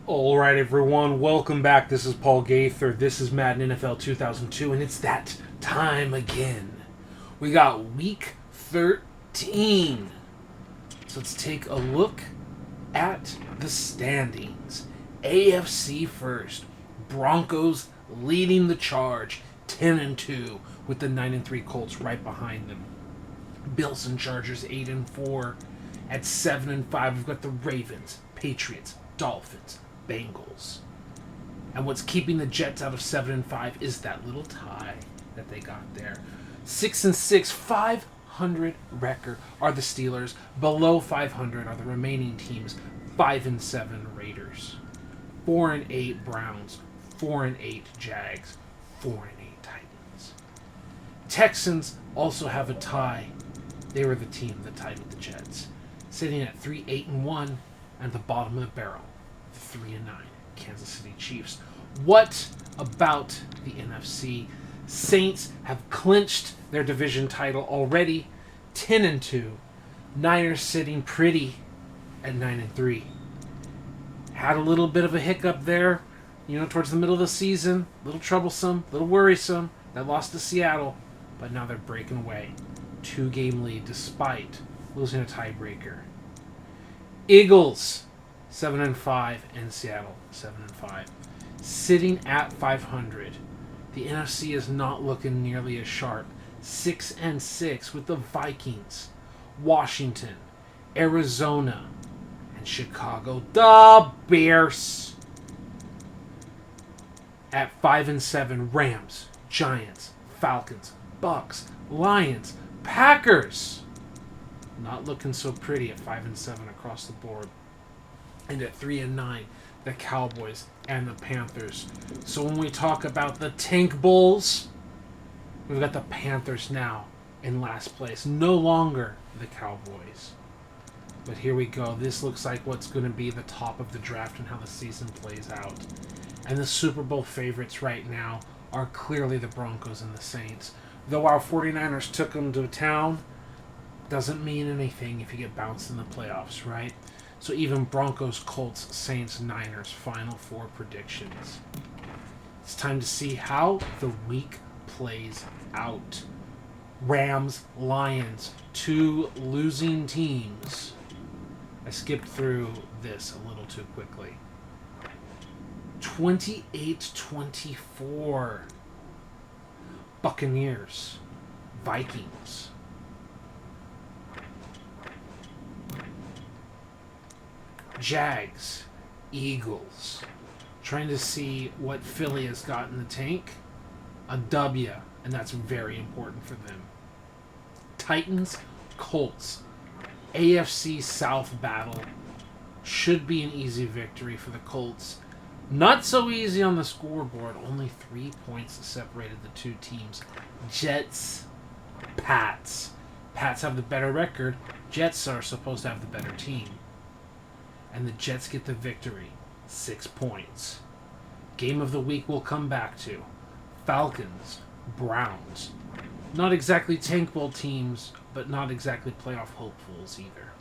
Alright, everyone, welcome back. This is Paul Gaither. This is Madden NFL 2002, and it's that time again. We got week 13. So let's take a look at the standings. AFC first. Broncos leading the charge, 10-2, with the 9-3 Colts right behind them. Bills and Chargers 8-4. At 7-5, we've got the Ravens, Patriots, Dolphins, Bengals. And what's keeping the Jets out of 7-5 is that little tie that they got there. 6-6, 500 record are the Steelers. Below 500 are the remaining teams. 5-7 Raiders. 4-8 Browns. 4-8 Jags. 4-8 Titans. Texans also have a tie. They were the team that tied with the Jets, sitting at 3-8-1 and the bottom of the barrel. 3-9 Kansas City Chiefs. What about the NFC? Saints have clinched their division title already, 10-2. Niners sitting pretty at 9-3. Had a little bit of a hiccup there, towards the middle of the season. A little troublesome, a little worrisome. That lost to Seattle, but now they're breaking away. 2-game lead despite losing a tiebreaker. Eagles 7-5, and Seattle 7-5, sitting at 500. The NFC is not looking nearly as sharp. 6-6 with the Vikings, Washington, Arizona, and Chicago. The Bears at 5-7. Rams, Giants, Falcons, Bucks, Lions, Packers. Not looking so pretty at 5-7 across the board. And at 3-9, the Cowboys and the Panthers. So when we talk about the Tank Bulls, we've got the Panthers now in last place. No longer the Cowboys. But here we go. This looks like what's going to be the top of the draft and how the season plays out. And the Super Bowl favorites right now are clearly the Broncos and the Saints. Though our 49ers took them to town, doesn't mean anything if you get bounced in the playoffs, right? So even Broncos, Colts, Saints, Niners, Final Four predictions. It's time to see how the week plays out. Rams, Lions, 2 losing teams. I skipped through this a little too quickly. 28-24. Buccaneers, Vikings. Jags, Eagles. Trying to see what Philly has got in the tank. A W, and that's very important for them. Titans, Colts. AFC South battle. Should be an easy victory for the Colts. Not so easy on the scoreboard. Only 3 points separated the two teams. Jets, Pats. Pats have the better record. Jets are supposed to have the better team. And the Jets get the victory. 6 points. Game of the week we'll come back to. Falcons, Browns. Not exactly tank bowl teams, but not exactly playoff hopefuls either.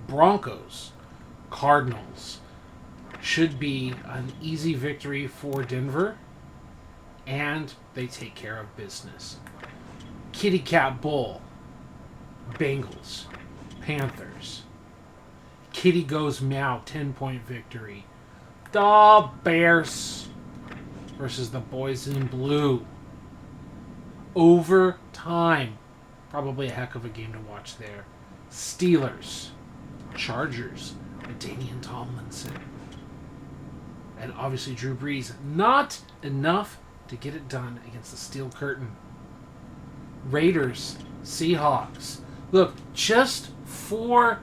Broncos, Cardinals. Should be an easy victory for Denver. And they take care of business. Kitty Cat Bowl. Bengals, Panthers. Kitty goes meow, 10-point victory. The Bears versus the boys in blue. Overtime. Probably a heck of a game to watch there. Steelers, Chargers, Danian Tomlinson. And obviously Drew Brees. Not enough to get it done against the Steel Curtain. Raiders, Seahawks. Look, just for...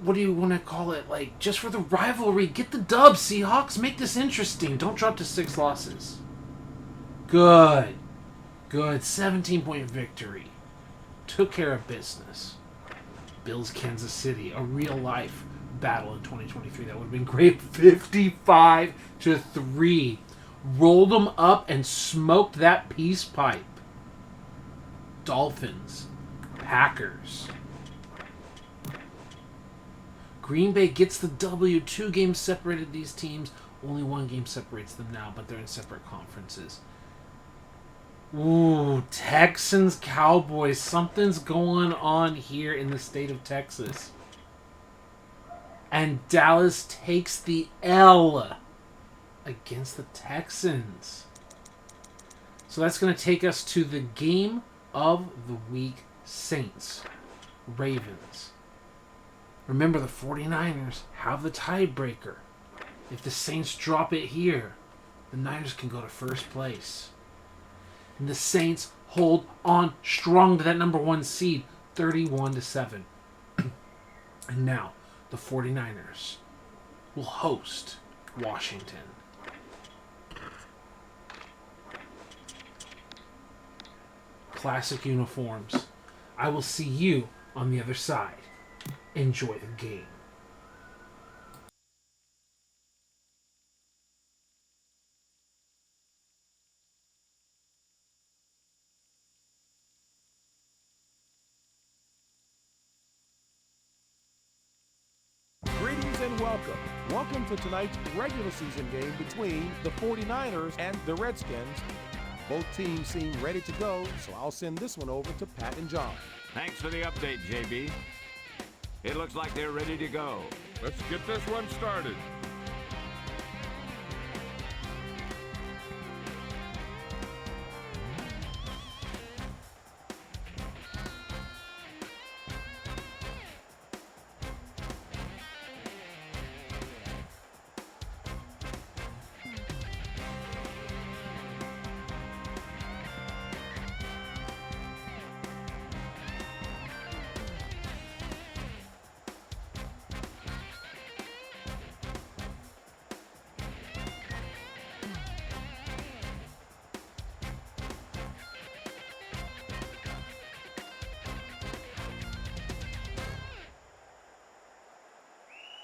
what do you want to call it? Just for the rivalry, get the dub, Seahawks. Make this interesting. Don't drop to 6 losses. Good. 17-point victory. Took care of business. Bills, Kansas City. A real-life battle in 2023. That would have been great. 55-3. Rolled them up and smoked that peace pipe. Dolphins. Packers. Green Bay gets the W. 2 games separated these teams. Only 1 game separates them now, but they're in separate conferences. Ooh, Texans, Cowboys. Something's going on here in the state of Texas. And Dallas takes the L against the Texans. So that's going to take us to the game of the week, Saints, Ravens. Remember, the 49ers have the tiebreaker. If the Saints drop it here, the Niners can go to first place. And the Saints hold on strong to that number 1 seed, 31-7. And now, the 49ers will host Washington. Classic uniforms. I will see you on the other side. Enjoy the game. Greetings and welcome. Welcome to tonight's regular season game between the 49ers and the Redskins. Both teams seem ready to go, so I'll send this one over to Pat and John. Thanks for the update, JB. It looks like they're ready to go. Let's get this one started.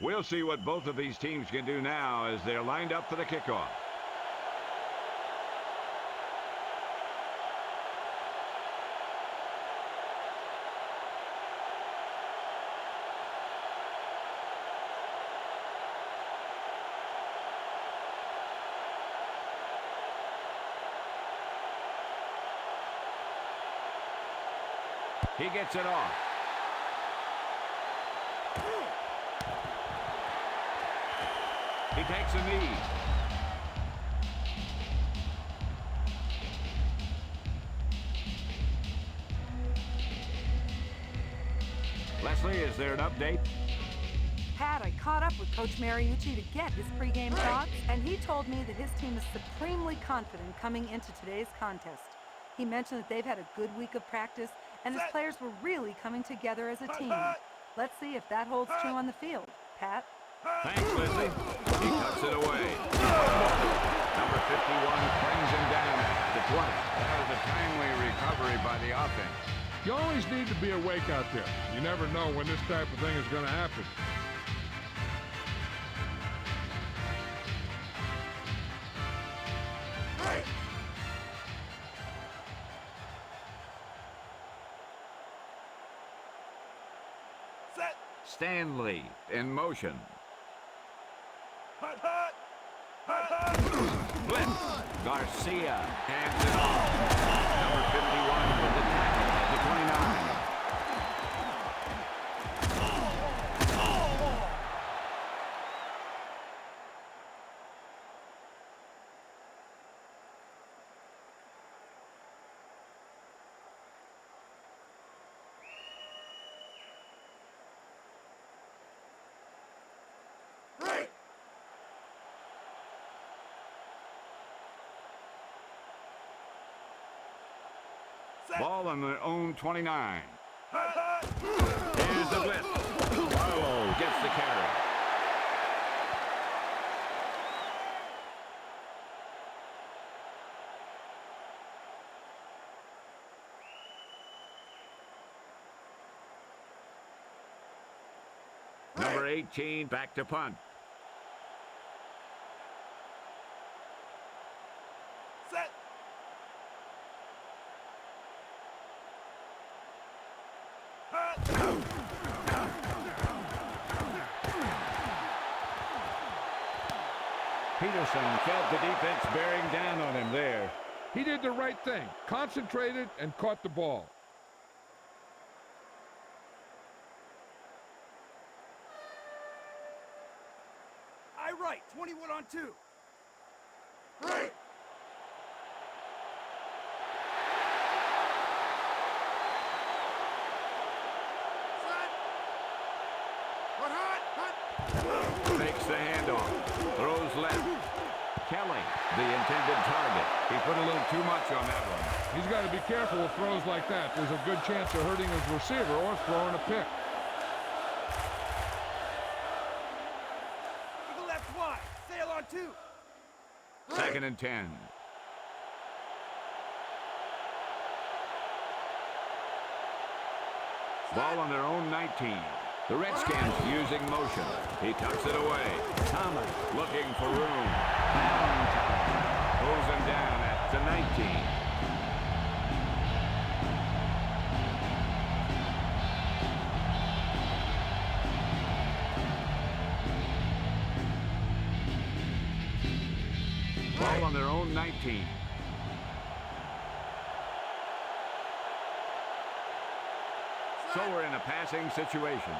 We'll see what both of these teams can do now as they're lined up for the kickoff. He gets it off. He takes a knee. Leslie, is there an update? Pat, I caught up with Coach Mariucci to get his pregame thoughts, and he told me that his team is supremely confident coming into today's contest. He mentioned that they've had a good week of practice, and his players were really coming together as a team. Let's see if that holds true on the field. Pat? Thanks, Leslie. He cuts it away. Number 51 brings him down at the 20. That was a timely recovery by the offense. You always need to be awake out there. You never know when this type of thing is going to happen. Stanley in motion. Blitz. Garcia hands it off. Number 51 with the tackle at the 29. Ball on their own 29. Here's the blitz. Barlow gets the carry. Number 18 back to punt. Peterson felt the defense bearing down on him there. He did the right thing, concentrated and caught the ball. I right, 21 on 2. Right. Makes the handoff. Throws left. Kelly, the intended target. He put a little too much on that one. He's got to be careful with throws like that. There's a good chance of hurting his receiver or throwing a pick. To the left wide. Sail on 2. 2nd and 10. Ball on their own 19. The Redskins using motion. He tucks it away. Thomas looking for room. Pulls him down at the 19. Ball on their own 19. So we're in a passing situation.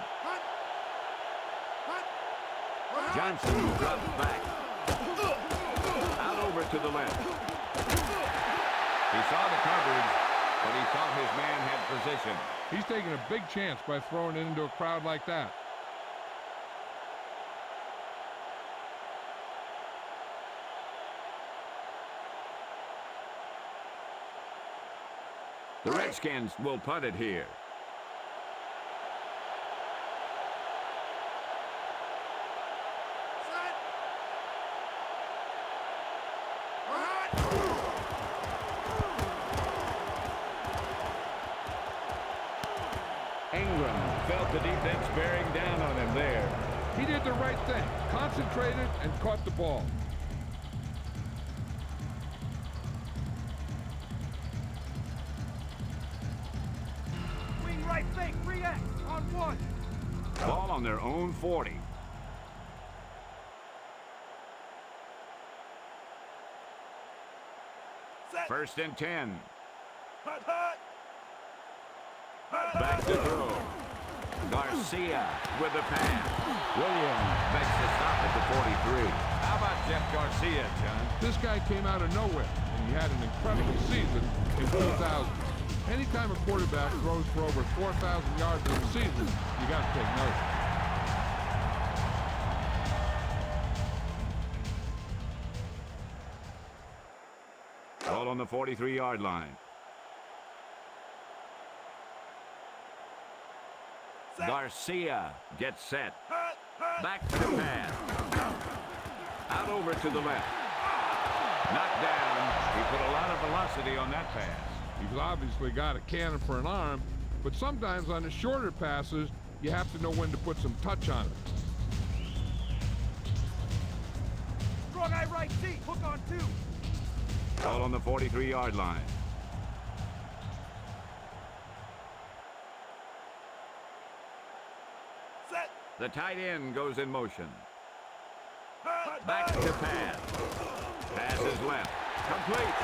Johnson drops back. Out over to the left. He saw the coverage, but he thought his man had position. He's taking a big chance by throwing it into a crowd like that. The Redskins will punt it here. Ingram felt the defense bearing down on him there. He did the right thing, concentrated and caught the ball. Wing right fake, 3X on 1. Ball on their own 40. Set. 1st and 10. Hut, hut. Back to throw. Garcia with the pass. Williams makes the stop at the 43. How about Jeff Garcia, John? This guy came out of nowhere, and he had an incredible season in 2000. Anytime a quarterback throws for over 4,000 yards in a season, you got to take note. Ball on the 43-yard line. Garcia gets set. Back to pass. Out over to the left. Knocked down. He put a lot of velocity on that pass. He's obviously got a cannon for an arm, but sometimes on the shorter passes, you have to know when to put some touch on it. Strong eye right seat, hook on 2. Ball on the 43-yard line. Set. The tight end goes in motion. Back to pass. Pass is left. Complete.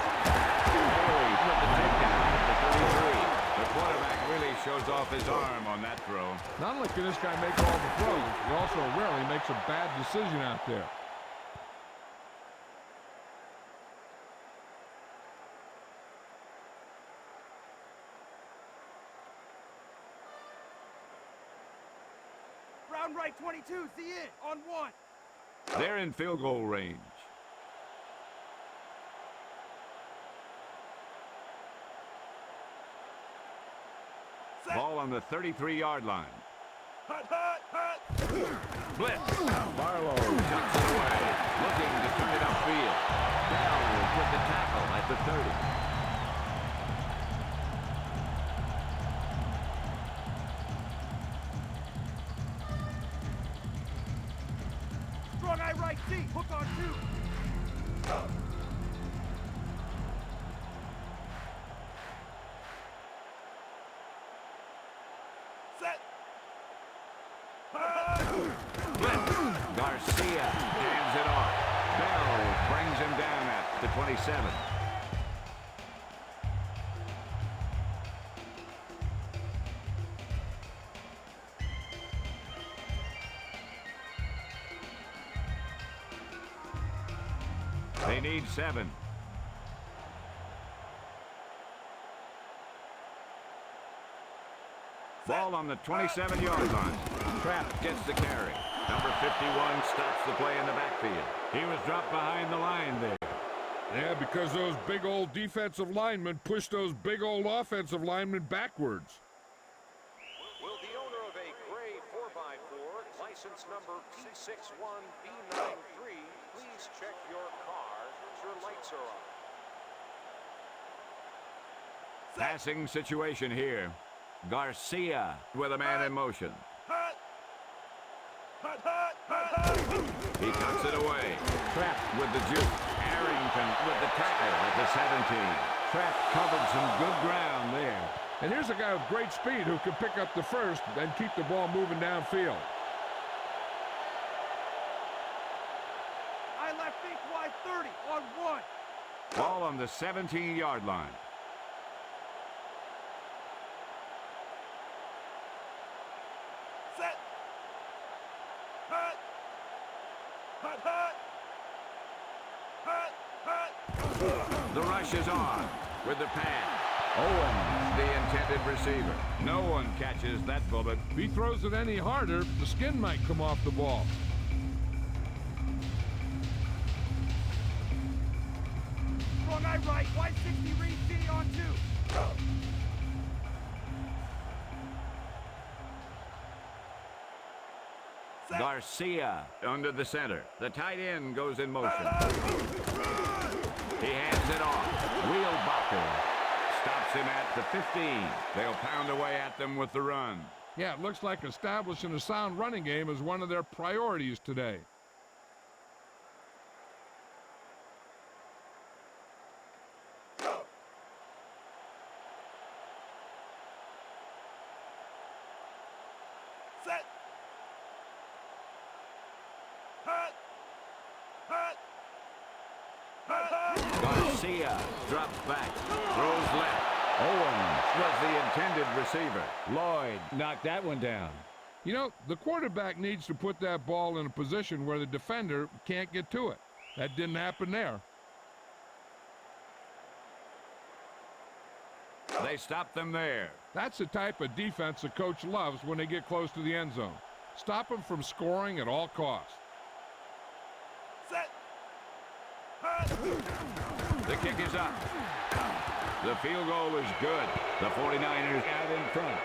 Perry put the takedown at the 33. The quarterback really shows off his arm on that throw. Not only can this guy make all the throws, he also rarely makes a bad decision out there. Round right 22, see in on 1. They're in field goal range. Set. Ball on the 33-yard line. Hut, hut, hut. Blitz. Barlow tucks it away, looking to turn it upfield. Bell with the tackle at the 30. Strong eye right seat, hook on 2. Set. Blitz. Garcia hands it off. Bell him down at the 27. They need 7. Ball on the 27-yard line. Kraft gets the carry. Number 51 stops the play in the backfield. He was dropped behind the line there. Yeah, because those big old defensive linemen pushed those big old offensive linemen backwards. Will the owner of a gray 4x4, license number C61B93, please check your car as your lights are on? Passing situation here. Garcia with a man in motion. He tucks it away. Kraft with the juke. Arrington with the tackle at the 17. Kraft covered some good ground there. And here's a guy with great speed who can pick up the first and keep the ball moving downfield. I left think wide 30 on 1. Ball on the 17-yard line. Set. Hut. Hut, hut. Hut, hut. The rush is on with the pass. Owens, the intended receiver. No one catches that bullet. If he throws it any harder, the skin might come off the ball. Wrong eye right. Wide 60 read C on 2. Garcia under the center. The tight end goes in motion. He hands it off. Wheelbacher stops him at the 15. They'll pound away at them with the run. Yeah, it looks like establishing a sound running game is one of their priorities today. Set. Hut. Hut. Hut, hut. Garcia drops back. Throws left. Owens was the intended receiver. Lloyd knocked that one down. You know, the quarterback needs to put that ball in a position where the defender can't get to it. That didn't happen there. They stopped them there. That's the type of defense a coach loves when they get close to the end zone. Stop them from scoring at all costs. Set. Hut. The kick is up. The field goal is good. The 49ers out in front.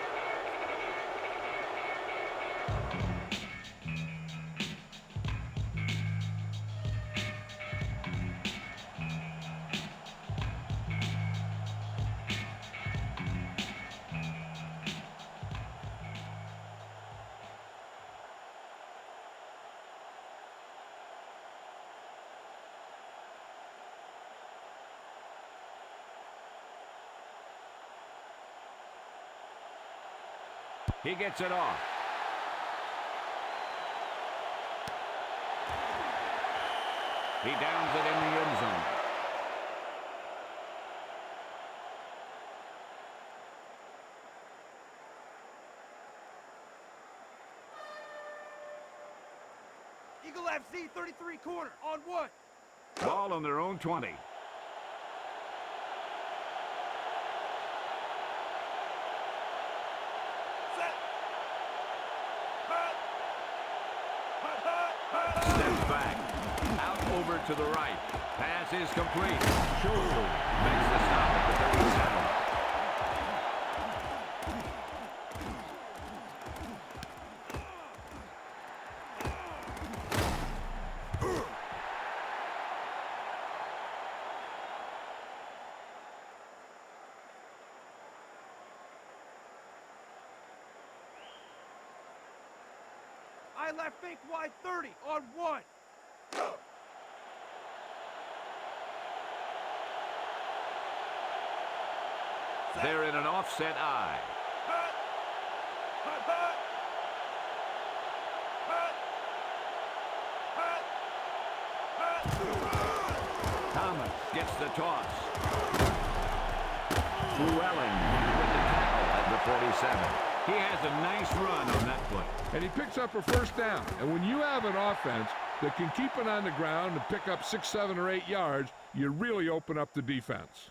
He gets it off. He downs it in the end zone. Eagle FC 33 corner on 1. Ball on their own 20. Steps back. Out over to the right. Pass is complete. Schultz makes the stop at the 37. I left fake wide 30 on 1. They're in an offset eye. Hut. Hut, hut. Hut. Hut. Hut. Thomas gets the toss. Llewellyn with the tackle at the 47. He has a nice run on that play. And he picks up a first down. And when you have an offense that can keep it on the ground and pick up 6, 7, or 8 yards, you really open up the defense.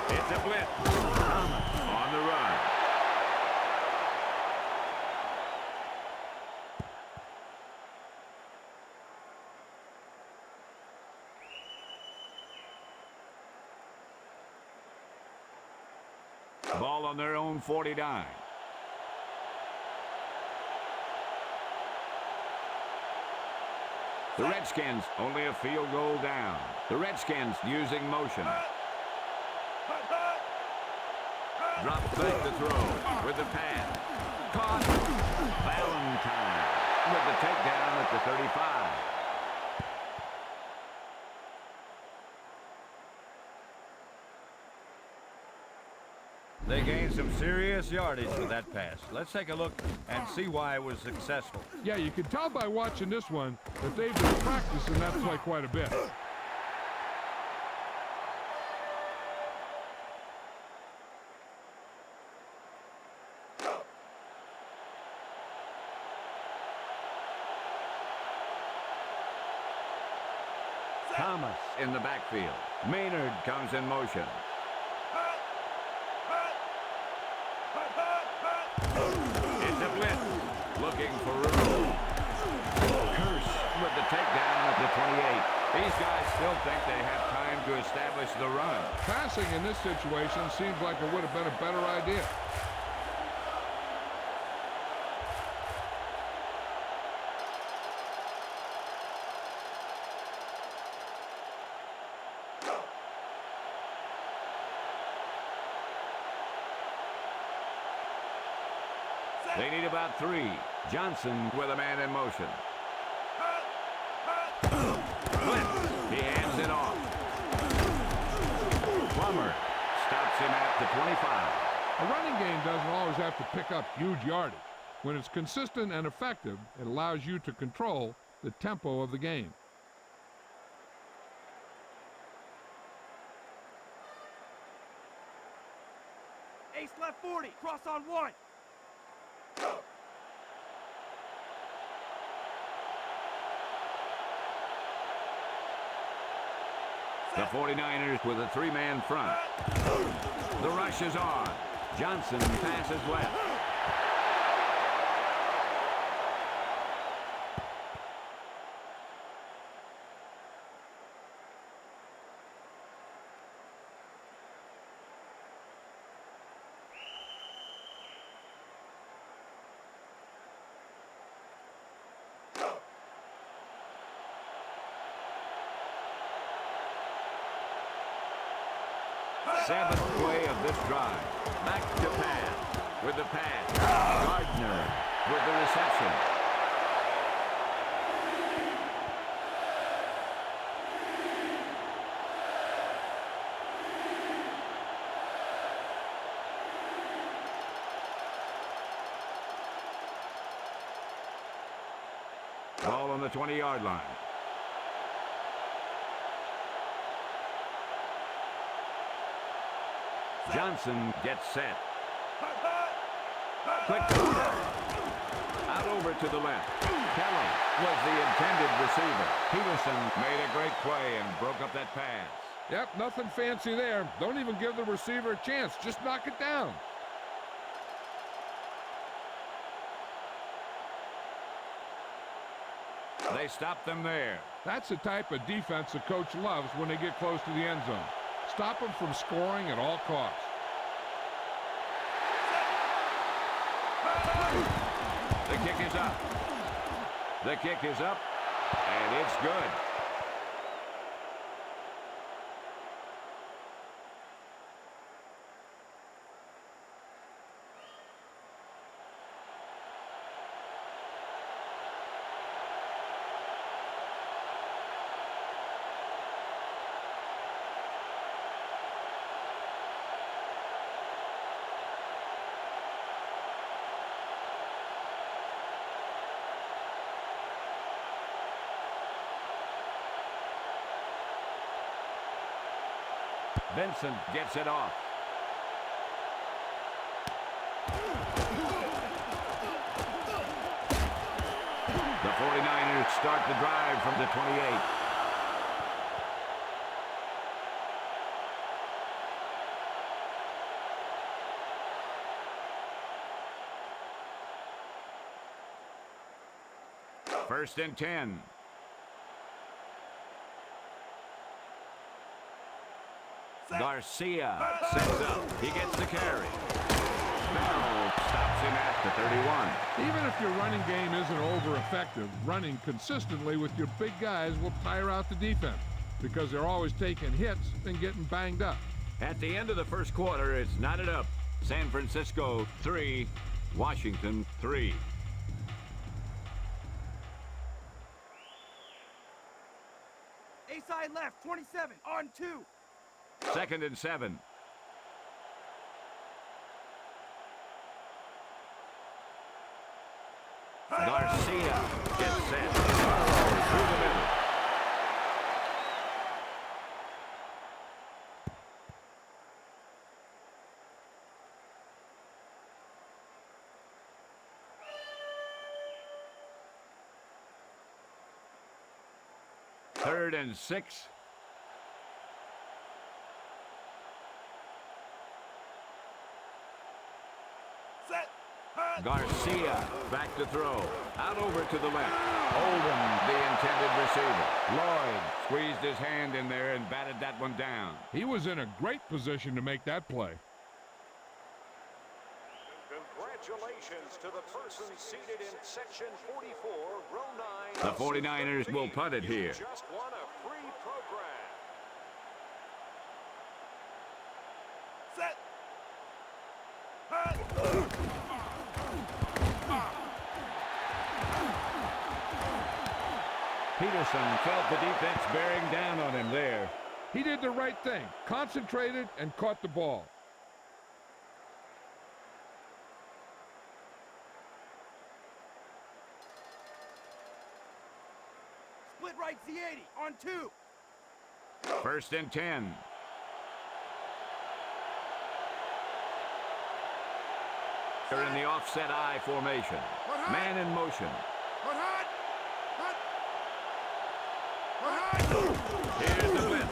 It's a blitz. Thomas on the run. Ball on their own 49. The Redskins only a field goal down. The Redskins using motion. Drops back to throw with the pass. Caught. Valentine with the takedown at the 35. They gained some serious yardage with that pass. Let's take a look and see why it was successful. Yeah, you can tell by watching this one that they've been practicing that play quite a bit. Thomas in the backfield. Maynard comes in motion. It's a blitz. Looking for room. Curse with the takedown at the 28. These guys still think they have time to establish the run. Passing in this situation seems like it would have been a better idea. They need about 3. Johnson with a man in motion. Blitz. He hands it off. Plummer stops him at the 25. A running game doesn't always have to pick up huge yardage. When it's consistent and effective, it allows you to control the tempo of the game. Ace left 40, cross on 1. The 49ers with a 3-man front. The rush is on. Johnson passes left. Seventh play of this drive. Back to pass. With the pass. Gardner with the reception. Ball on the 20-yard line. Johnson gets set. Quick out over to the left. Kelly was the intended receiver. Peterson made a great play and broke up that pass. Yep, nothing fancy there. Don't even give the receiver a chance. Just knock it down. They stopped them there. That's the type of defense a coach loves when they get close to the end zone. Stop them from scoring at all costs. The kick is up. The kick is up, and it's good. Vincent gets it off. The 49ers start the drive from the 28. First and 10. Garcia sets up. He gets the carry. Bell stops him at the 31. Even if your running game isn't over effective, running consistently with your big guys will tire out the defense because they're always taking hits and getting banged up. At the end of the first quarter, it's knotted up. San Francisco 3, Washington 3. A side left, 27, on 2. Second and 7. Garcia gets set. Through the middle. Third and 6. Set. Garcia back to throw. Out over to the left. Oldham, the intended receiver. Lloyd squeezed his hand in there and batted that one down. He was in a great position to make that play. Congratulations to the person seated in section 44, row 9. The 49ers will punt it here. You just won a free program. Set. Peterson felt the defense bearing down on him there. He did the right thing, concentrated and caught the ball. Split right Z80, on 2. First and 10. They're in the offset I formation. Man in motion. Here's the blitz.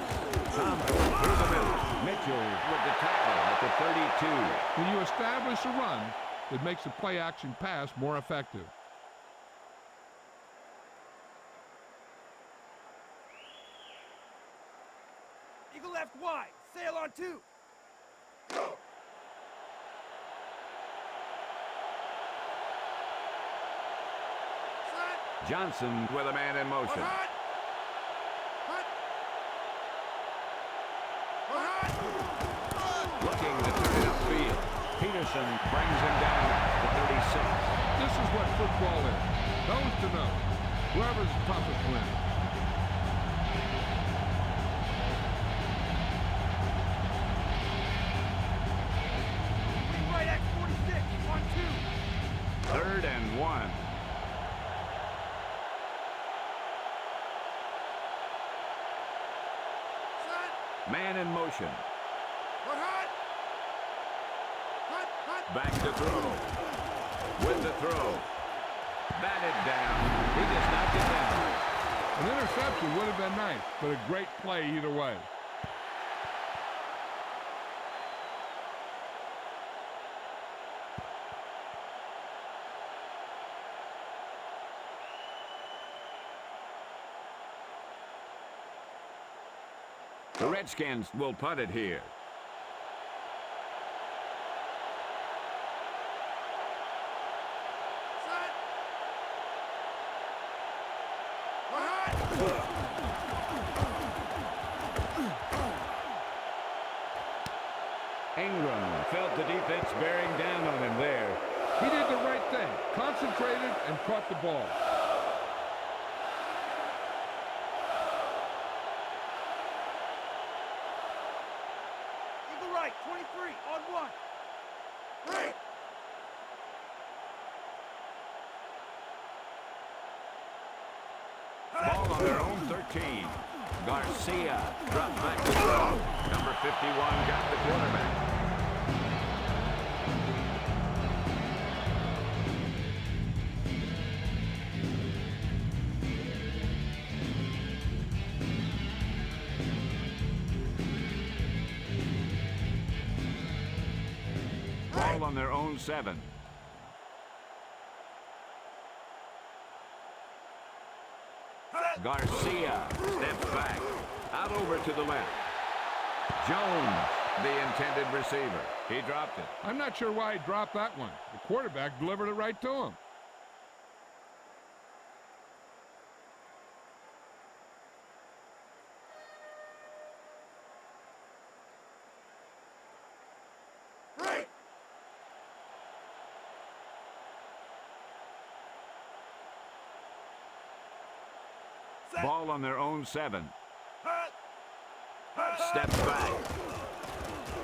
Thomas through the middle. Mitchell with the tackle at the 32. When you establish a run, it makes the play action pass more effective. Eagle left wide, sail on 2. Johnson with a man in motion. Looking to turn it upfield. Peterson brings him down to 36. This is what football is. Nose to nose. Whoever's the toughest wins. Right at 46, on 2. Third and 1. Man in motion. Back to throw. With the throw. Batted down. He does not get down. An interception would have been nice, but a great play either way. The Redskins will punt it here. Ingram felt the defense bearing down on him there. He did the right thing, concentrated and caught the ball. Eagle right, 23, on 1. Right. Ball on their own 13. Garcia drops back to throw. Number 51 got the quarterback. Ball on their own 7. Garcia steps back. Out over to the left. Jones, the intended receiver. He dropped it. I'm not sure why he dropped that one. The quarterback delivered it right to him. Ball on their own 7. Steps back.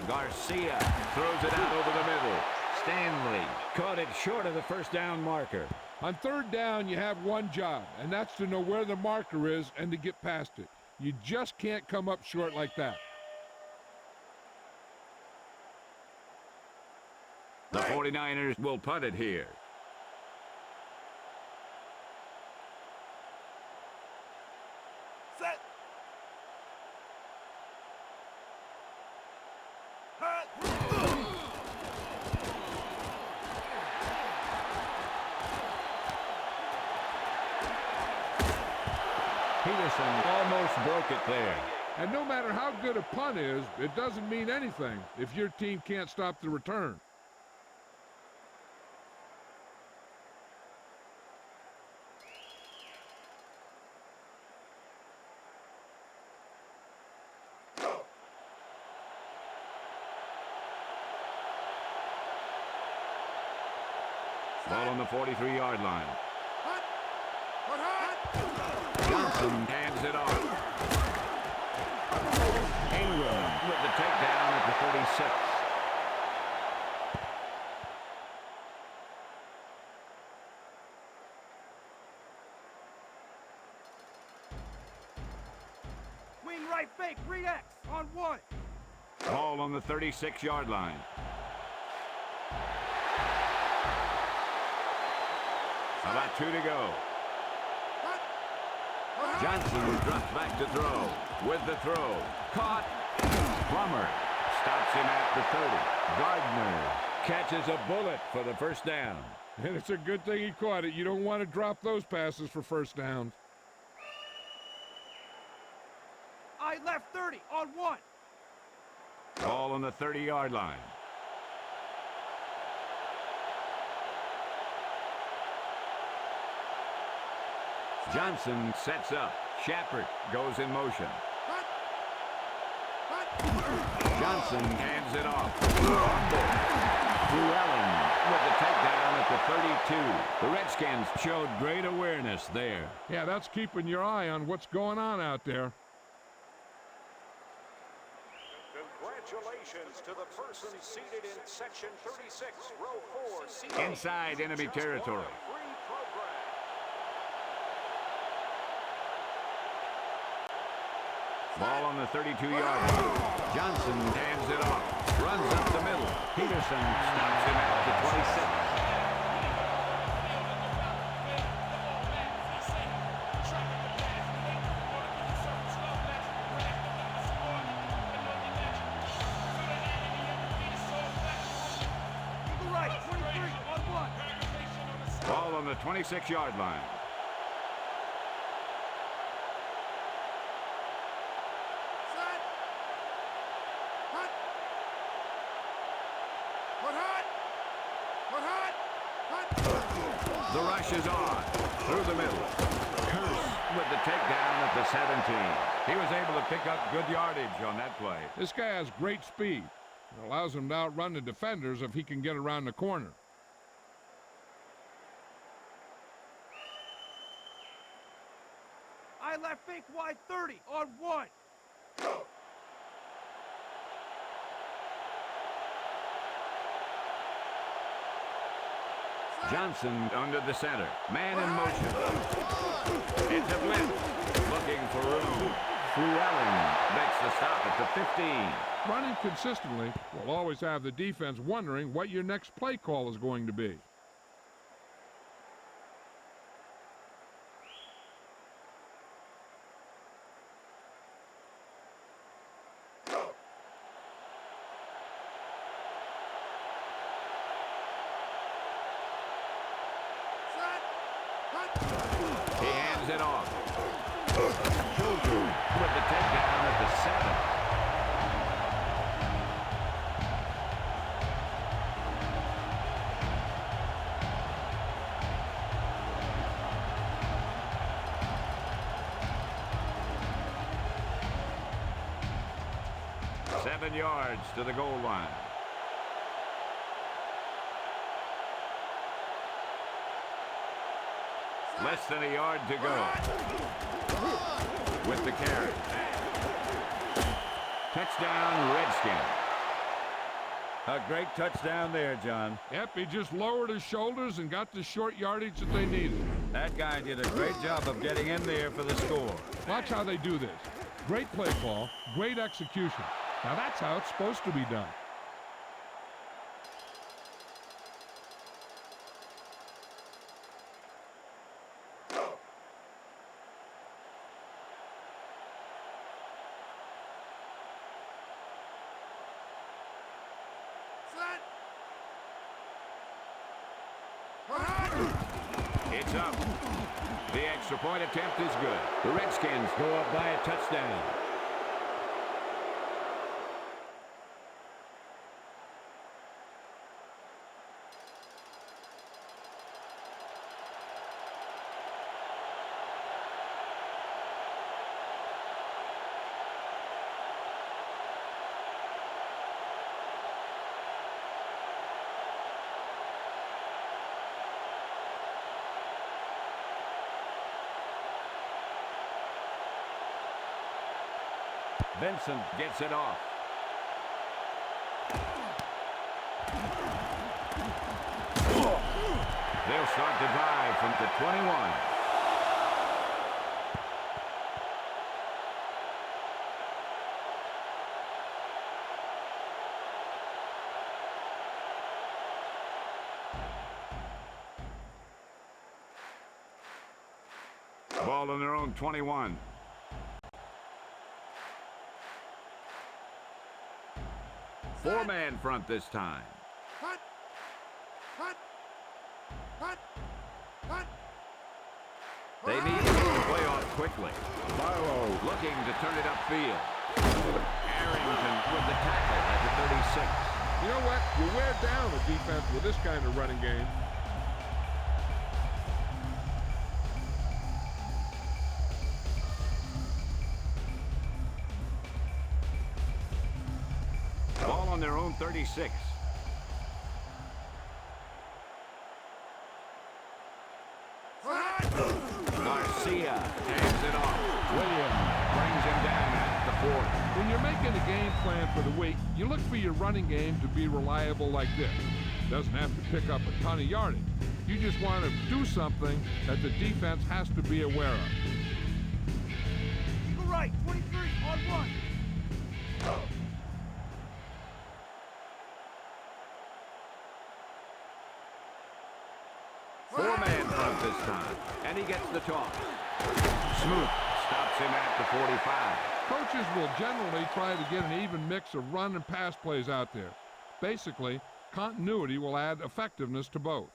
Garcia throws it out over the middle. Stanley caught it short of the first down marker. On third down, you have one job, and that's to know where the marker is and to get past it. You just can't come up short like that. The 49ers will punt it here. Set. Peterson almost broke it there. And no matter how good a punt is, it doesn't mean anything if your team can't stop the return. Ball on the 43-yard line. Johnson hands it off. Ingram with the takedown at the 36. Wing right fake, read X on 1. Ball on the 36-yard line. About 2 to go. Johnson drops back to throw. With the throw. Caught. Plummer stops him at the 30. Gardner catches a bullet for the first down. And it's a good thing he caught it. You don't want to drop those passes for first downs. I left 30 on 1. Ball on the 30-yard line. Johnson sets up. Shepard goes in motion. Johnson hands it off. Llewellyn with the takedown at the 32. The Redskins showed great awareness there. Yeah, that's keeping your eye on what's going on out there. Congratulations to the person seated in section 36, row 4. Inside enemy territory. Free program. Ball on the 32-yard line. Johnson hands it off. Runs up the middle. Peterson stops him at the 26. Eagle right, 23 on 1. Ball on the 26-yard line. The rush is on. Through the middle. Curse with the takedown at the 17. He was able to pick up good yardage on that play. This guy has great speed. It allows him to outrun the defenders if he can get around the corner. I left fake wide 30 on 1. Johnson under the center. Man in motion. It's a blitz. Looking for room. 16. Running consistently will always have the defense wondering what your next play call is going to be. He hands it off. Children with the takedown at the 7. Seven yards to the goal line. Less than a yard to go. With the carry. Touchdown, Redskins. A great touchdown there, John. Yep, he just lowered his shoulders and got the short yardage that they needed. That guy did a great job of getting in there for the score. Watch how they do this. Great play call, great execution. Now that's how it's supposed to be done. It's up. The extra point attempt is good. The Redskins go up by a touchdown. Vincent gets it off. They'll start the drive from the 21. Ball on their own 21. Four-man front this time. They need to get the play off quickly. Barlow looking to turn it upfield. Arrington with the tackle at the 36. You know what? You wear down a defense with this kind of running game. Ball on their own 36. Garcia hands it off. Williams brings him down at the 40. When you're making a game plan for the week, you look for your running game to be reliable like this. Doesn't have to pick up a ton of yardage. You just want to do something that the defense has to be aware of. To the right, 23, on one. Four-man front this time, and he gets the toss. Smoot stops him at the 45. Coaches will generally try to get an even mix of run and pass plays out there. Basically, continuity will add effectiveness to both.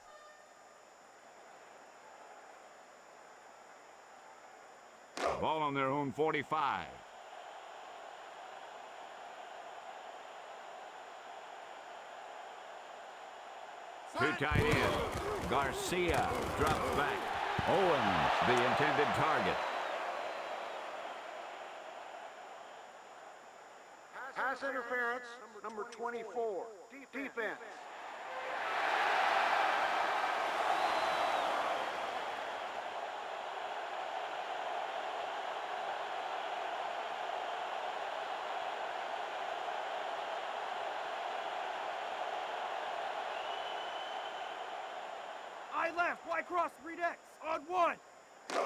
Ball on their own 45. Too tight end. Garcia drops back. Owens, the intended target. Pass interference, number 24. Defense. I left, Y cross, read X, on one.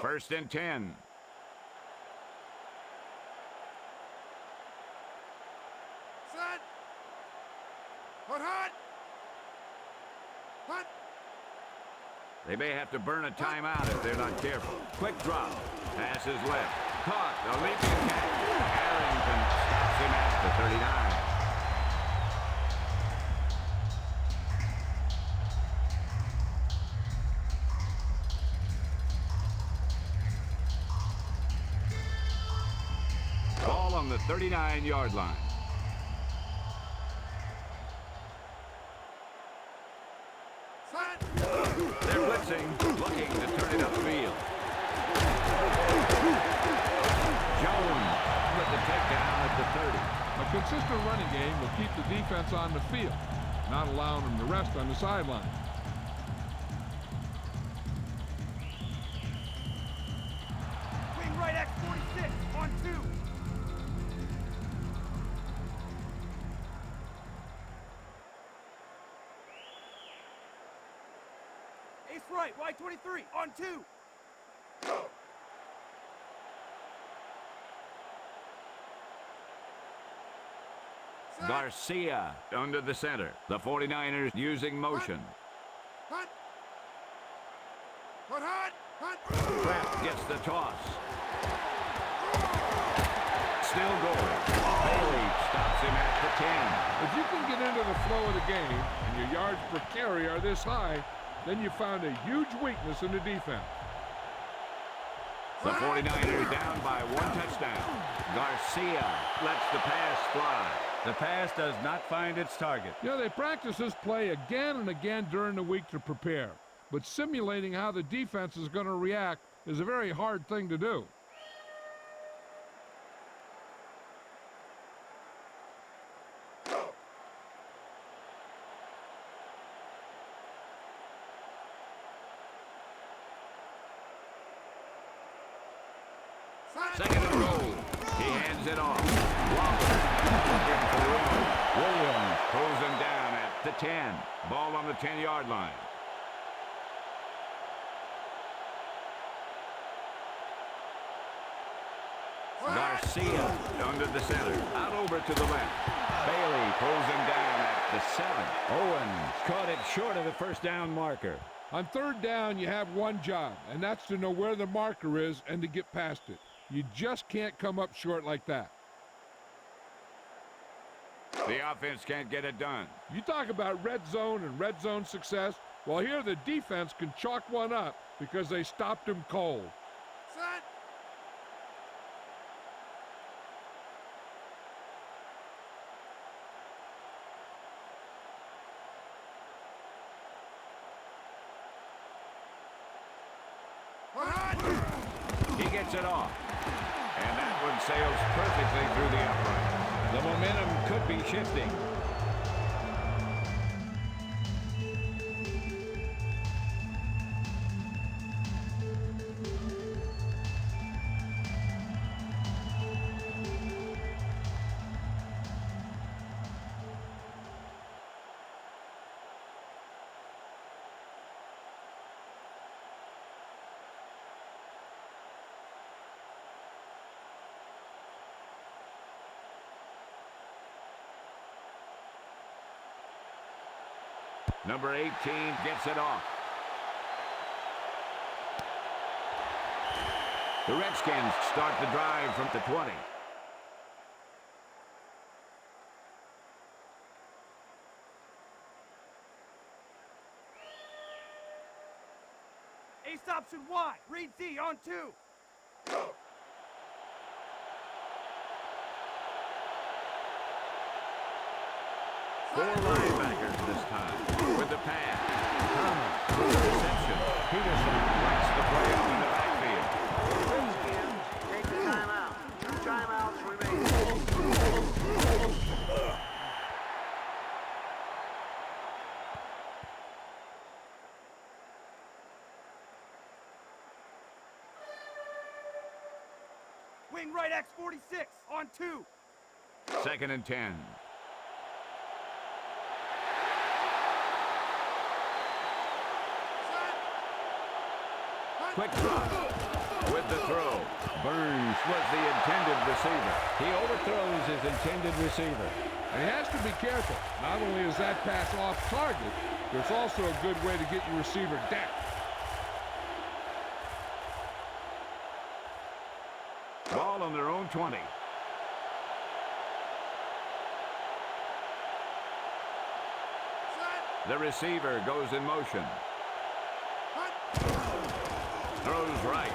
First and 10. They may have to burn a timeout if they're not careful. Quick drop. Pass is left. Caught. A leaping catch. Harrington stops him at the 39. Ball on the 39-yard line. They're blitzing, looking to turn it upfield. Jones with the takedown at the 30. A consistent running game will keep the defense on the field, not allowing them to rest on the sideline. Wing right X46 on 2. Ace right, Y23 on 2. Garcia under the center. The 49ers using motion. Kraft gets the toss. Still going. Bailey stops him at the 10. If you can get into the flow of the game and your yards per carry are this high, then you found a huge weakness in the defense. The 49ers down by 1 touchdown. Garcia lets the pass fly. The pass does not find its target. You know, they practice this play again and again during the week to prepare. But simulating how the defense is going to react is a very hard thing to do. Second and goal. He hands it off. Looking for room. Williams pulls him down at the 10. Ball on the 10-yard line. Garcia under the center. Out over to the left. Bailey pulls him down at the 7. Owens caught it short of the first down marker. On third down, you have one job, and that's to know where the marker is and to get past it. You just can't come up short like that. The offense can't get it done. You talk about red zone and red zone success. Well, here the defense can chalk one up because they stopped him cold. He gets it off. And that one sails perfectly through the uprights. The momentum could be shifting. Number 18 gets it off. The Redskins start the drive from the 20. Ace option Y, read D on 2. 4 linebackers this time with the pass. Thomas with the reception. Peterson breaks the play up in the backfield. Redskins take the timeout. 2 timeouts remaining. Wing right X46 on 2. 2nd and 10. Quick drop with the throw. Burns was the intended receiver. He overthrows his intended receiver. And he has to be careful. Not only is that pass off target, but it's also a good way to get your receiver down. Ball on their own 20. The receiver goes in motion. Throws right.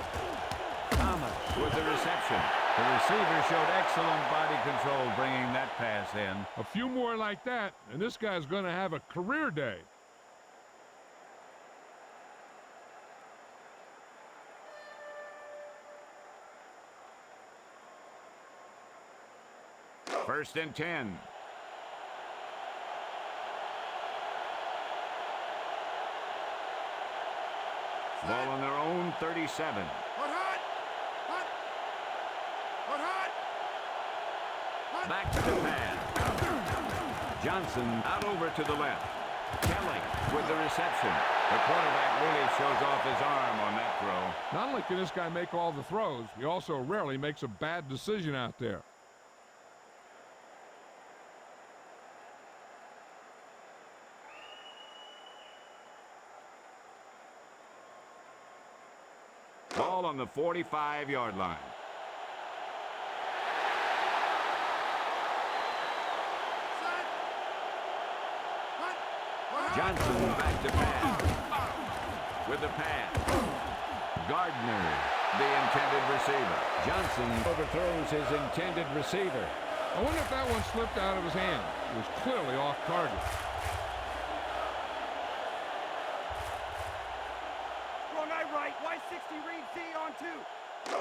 Thomas with the reception. The receiver showed excellent body control bringing that pass in. A few more like that, and this guy's going to have a career day. First and 10. Ball on their own 37. Back to the pass. Johnson out over to the left. Kelly with the reception. The quarterback really shows off his arm on that throw. Not only can this guy make all the throws, he also rarely makes a bad decision out there. Ball on the 45-yard line. Johnson back to pass. With the pass. Gardner, the intended receiver. Johnson Overthrows his intended receiver. I wonder if that one slipped out of his hand. It was clearly off target. Wrong eye right. Y60 read Z on 2.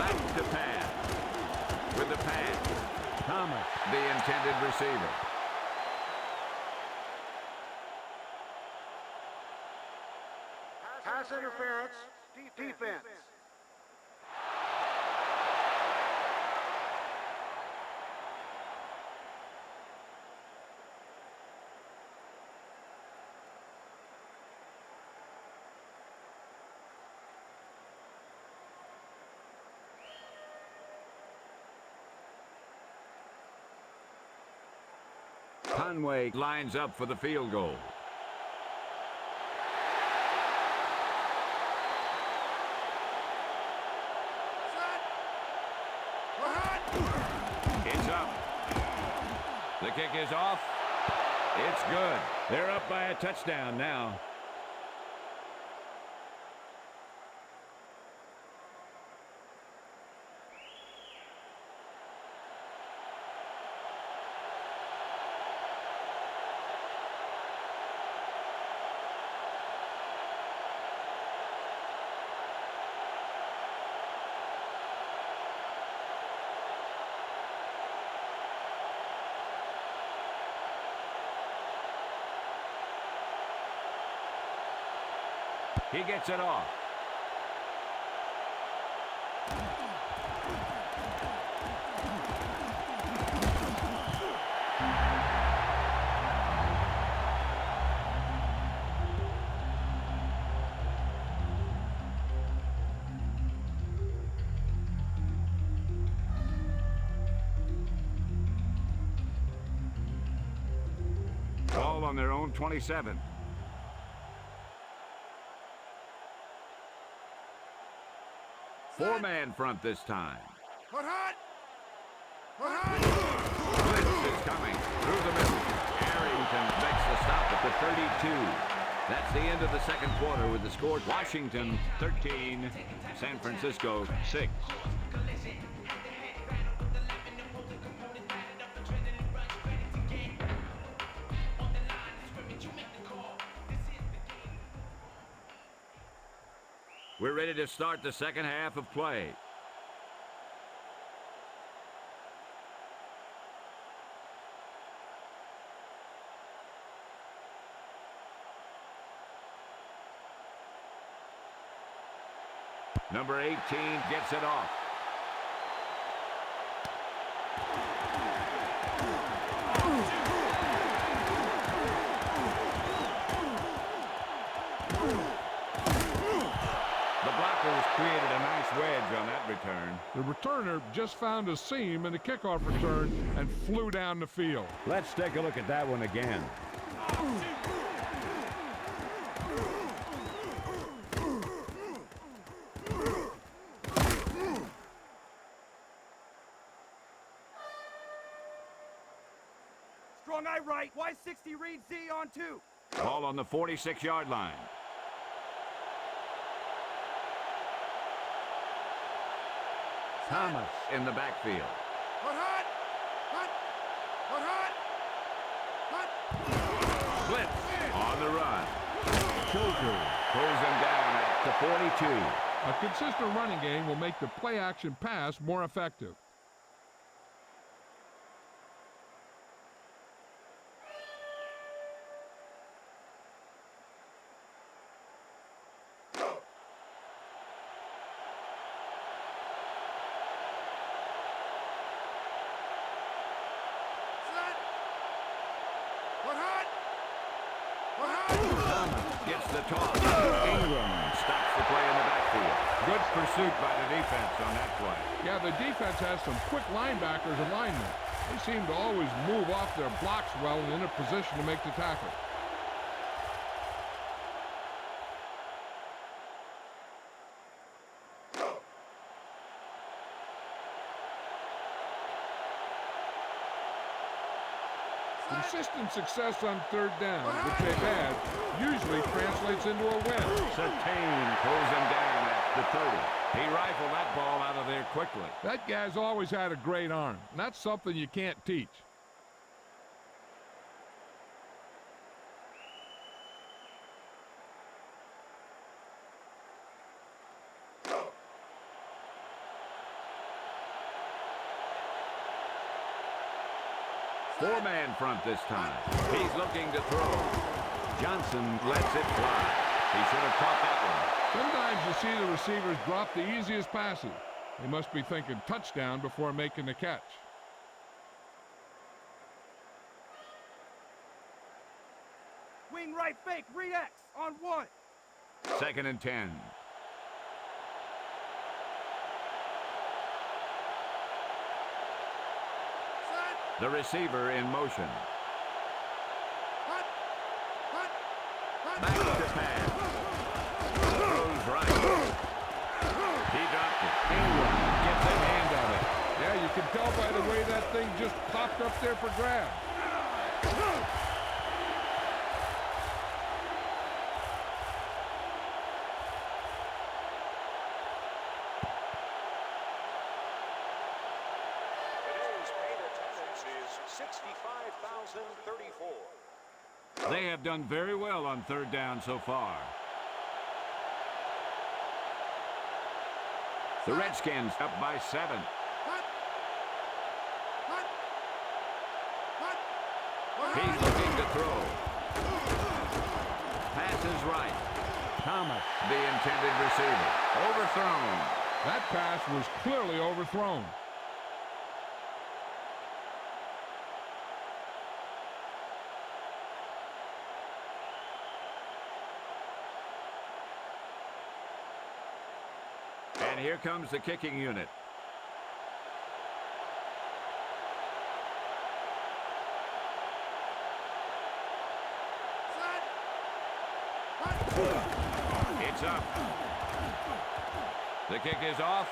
back to pass. With the pass. Thomas, the intended receiver. Pass interference. Defense. Conway lines up for the field goal. It's up. The kick is off. It's good. They're up by a touchdown now. He gets it off. Ball on their own 27. Four-man front this time. Blitz is coming through the middle. Arrington makes the stop at the 32. That's the end of the second quarter with the score Washington 13, San Francisco 6. We're ready to start the second half of play. Number 18 gets it off. Created a nice wedge on that return. The returner just found a seam in the kickoff return and flew down the field. Let's take a look at that one again. Y60 read Z on 2. Ball on the 46-yard line. Thomas in the backfield. Hut, hut! Hut! Hut, hut! Hut! Blitz on the run. Choker pulls him down at the 42. A consistent running game will make the play-action pass more effective. Gets the toss. Ingram stops the play in the backfield. Good pursuit by the defense on that play. Yeah, the defense has some quick linebackers and linemen. They seem to always move off their blocks well and in a position to make the tackle. Consistent success on third down, which they've had, usually translates into a win. Sertain pulls him down at the 30. He rifled that ball out of there quickly. That guy's always had a great arm, and that's something you can't teach. Four-man front this time. He's looking to throw. Johnson lets it fly. He should have caught that one. Sometimes you see the receivers drop the easiest passes. They must be thinking touchdown before making the catch. Wing right fake, re-X on 1. 2nd and 10. The receiver in motion. Back to pass. Throws right. He dropped it. Ingram gets a hand on it. Yeah, you can tell by the way that thing just popped up there for grabs. They have done very well on third down so far. The Redskins up by 7. He's looking to throw. Pass is right. Thomas, the intended receiver. Overthrown. That pass was clearly overthrown. And here comes the kicking unit. It's up. The kick is off.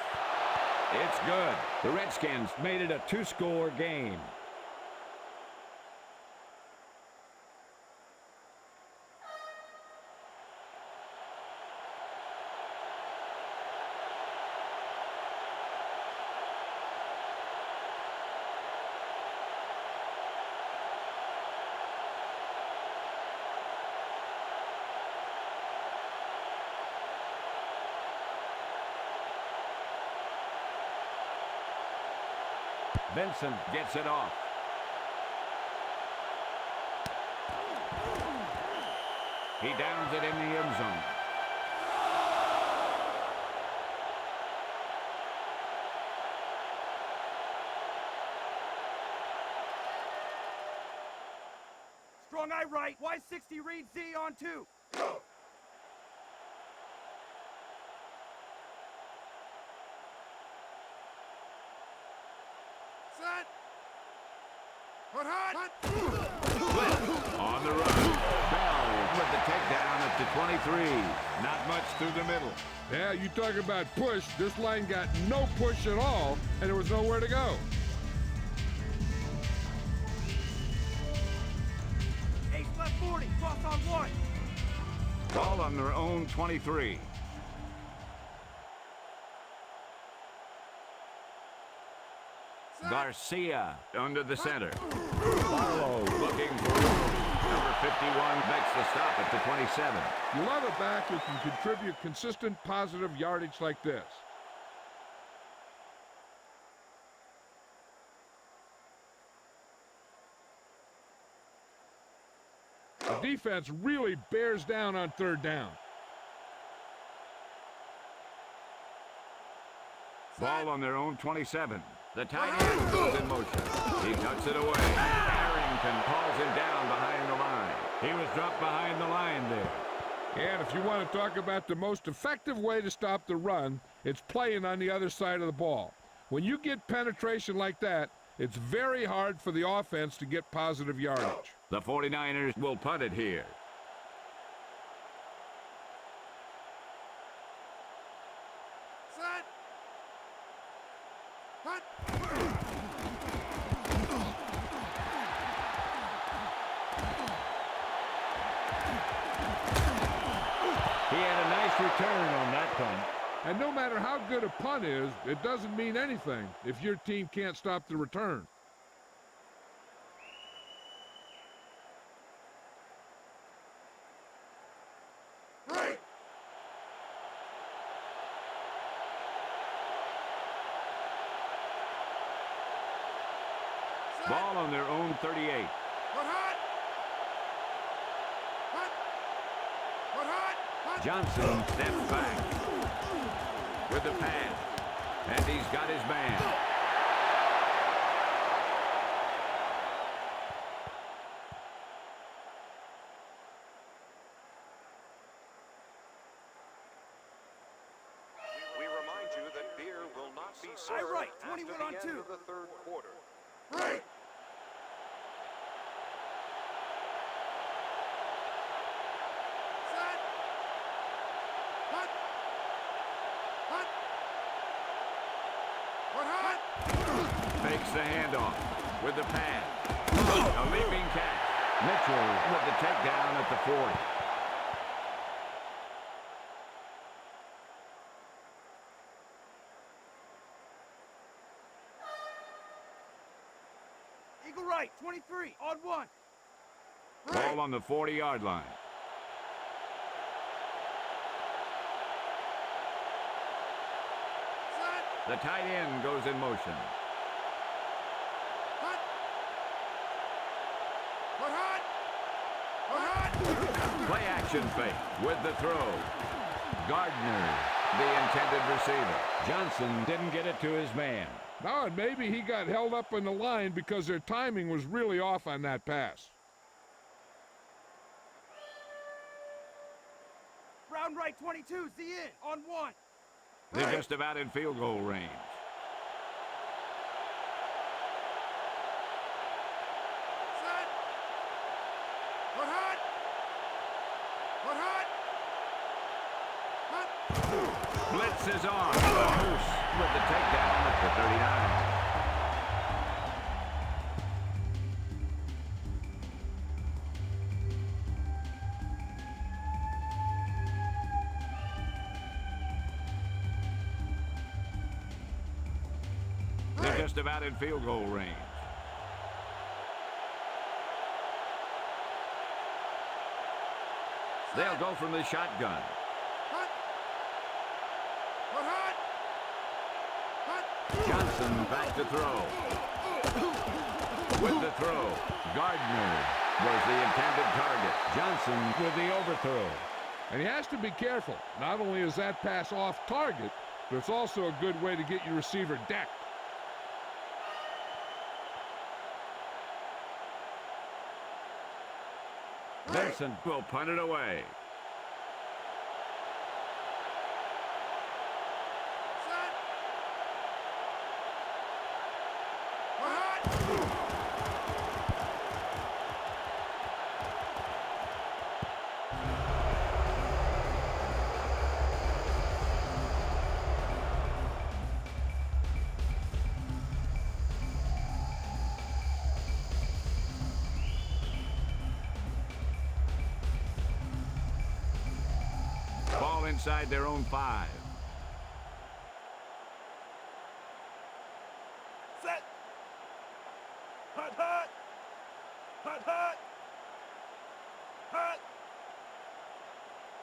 It's good. The Redskins made it a 2-score game. Benson gets it off. He downs it in the end zone. Strong eye right, Y60 read Z on 2. On the run. Bell with the takedown at the 23. Not much through the middle. Yeah, you talk about push. This line got no push at all, and there was nowhere to go. Cross on one. Ball on their own 23. Garcia under the center. Barlow looking for room. Number 51 makes the stop at the 27. You love a back who can contribute consistent positive yardage like this. The defense really bears down on third down. Ball on their own 27. The tight end goes in motion. He tucks it away. Harrington calls him down behind the line. He was dropped behind the line there. And if you want to talk about the most effective way to stop the run, it's playing on the other side of the ball. When you get penetration like that, it's very hard for the offense to get positive yardage. The 49ers will punt it here. Set. Punt. He had a nice return on that punt. And no matter how good a punt is, it doesn't mean anything if your team can't stop the return. Right. Ball on their own 38. Put hot. Hot. Put hot. Hot. Johnson steps back with the pass. And he's got his man. We remind you that beer will not be served All right, after 21 the on end two. of the third quarter. Right. Set. Hot. Hot. Put hot. Fakes the handoff with the pass. A leaping catch. Mitchell with the takedown at the 40. Eagle right, 23, on one. Ball on the 40-yard line. Set. The tight end goes in motion. Hot. Put hot. Put hot. Play action fake with the throw. Gardner, the intended receiver. Johnson didn't get it to his man. Now, and maybe he got held up in the line because their timing was really off on that pass. Round right, 22, Z in, on one. They're just about in field goal range. Set. Put hot. Put hot. Hot. Blitz is on. Moose with the takedown at the 39. They're just about in field goal range. They'll go from the shotgun. Hot. Put hot. Hot. Johnson back to throw. With the throw, Gardner was the intended target. Johnson with the overthrow. And he has to be careful. Not only is that pass off target, but it's also a good way to get your receiver decked. Vincent will punt it away. Set. Put hot. inside their own 5. Set. Hut, hut. Hut, hut. Hut.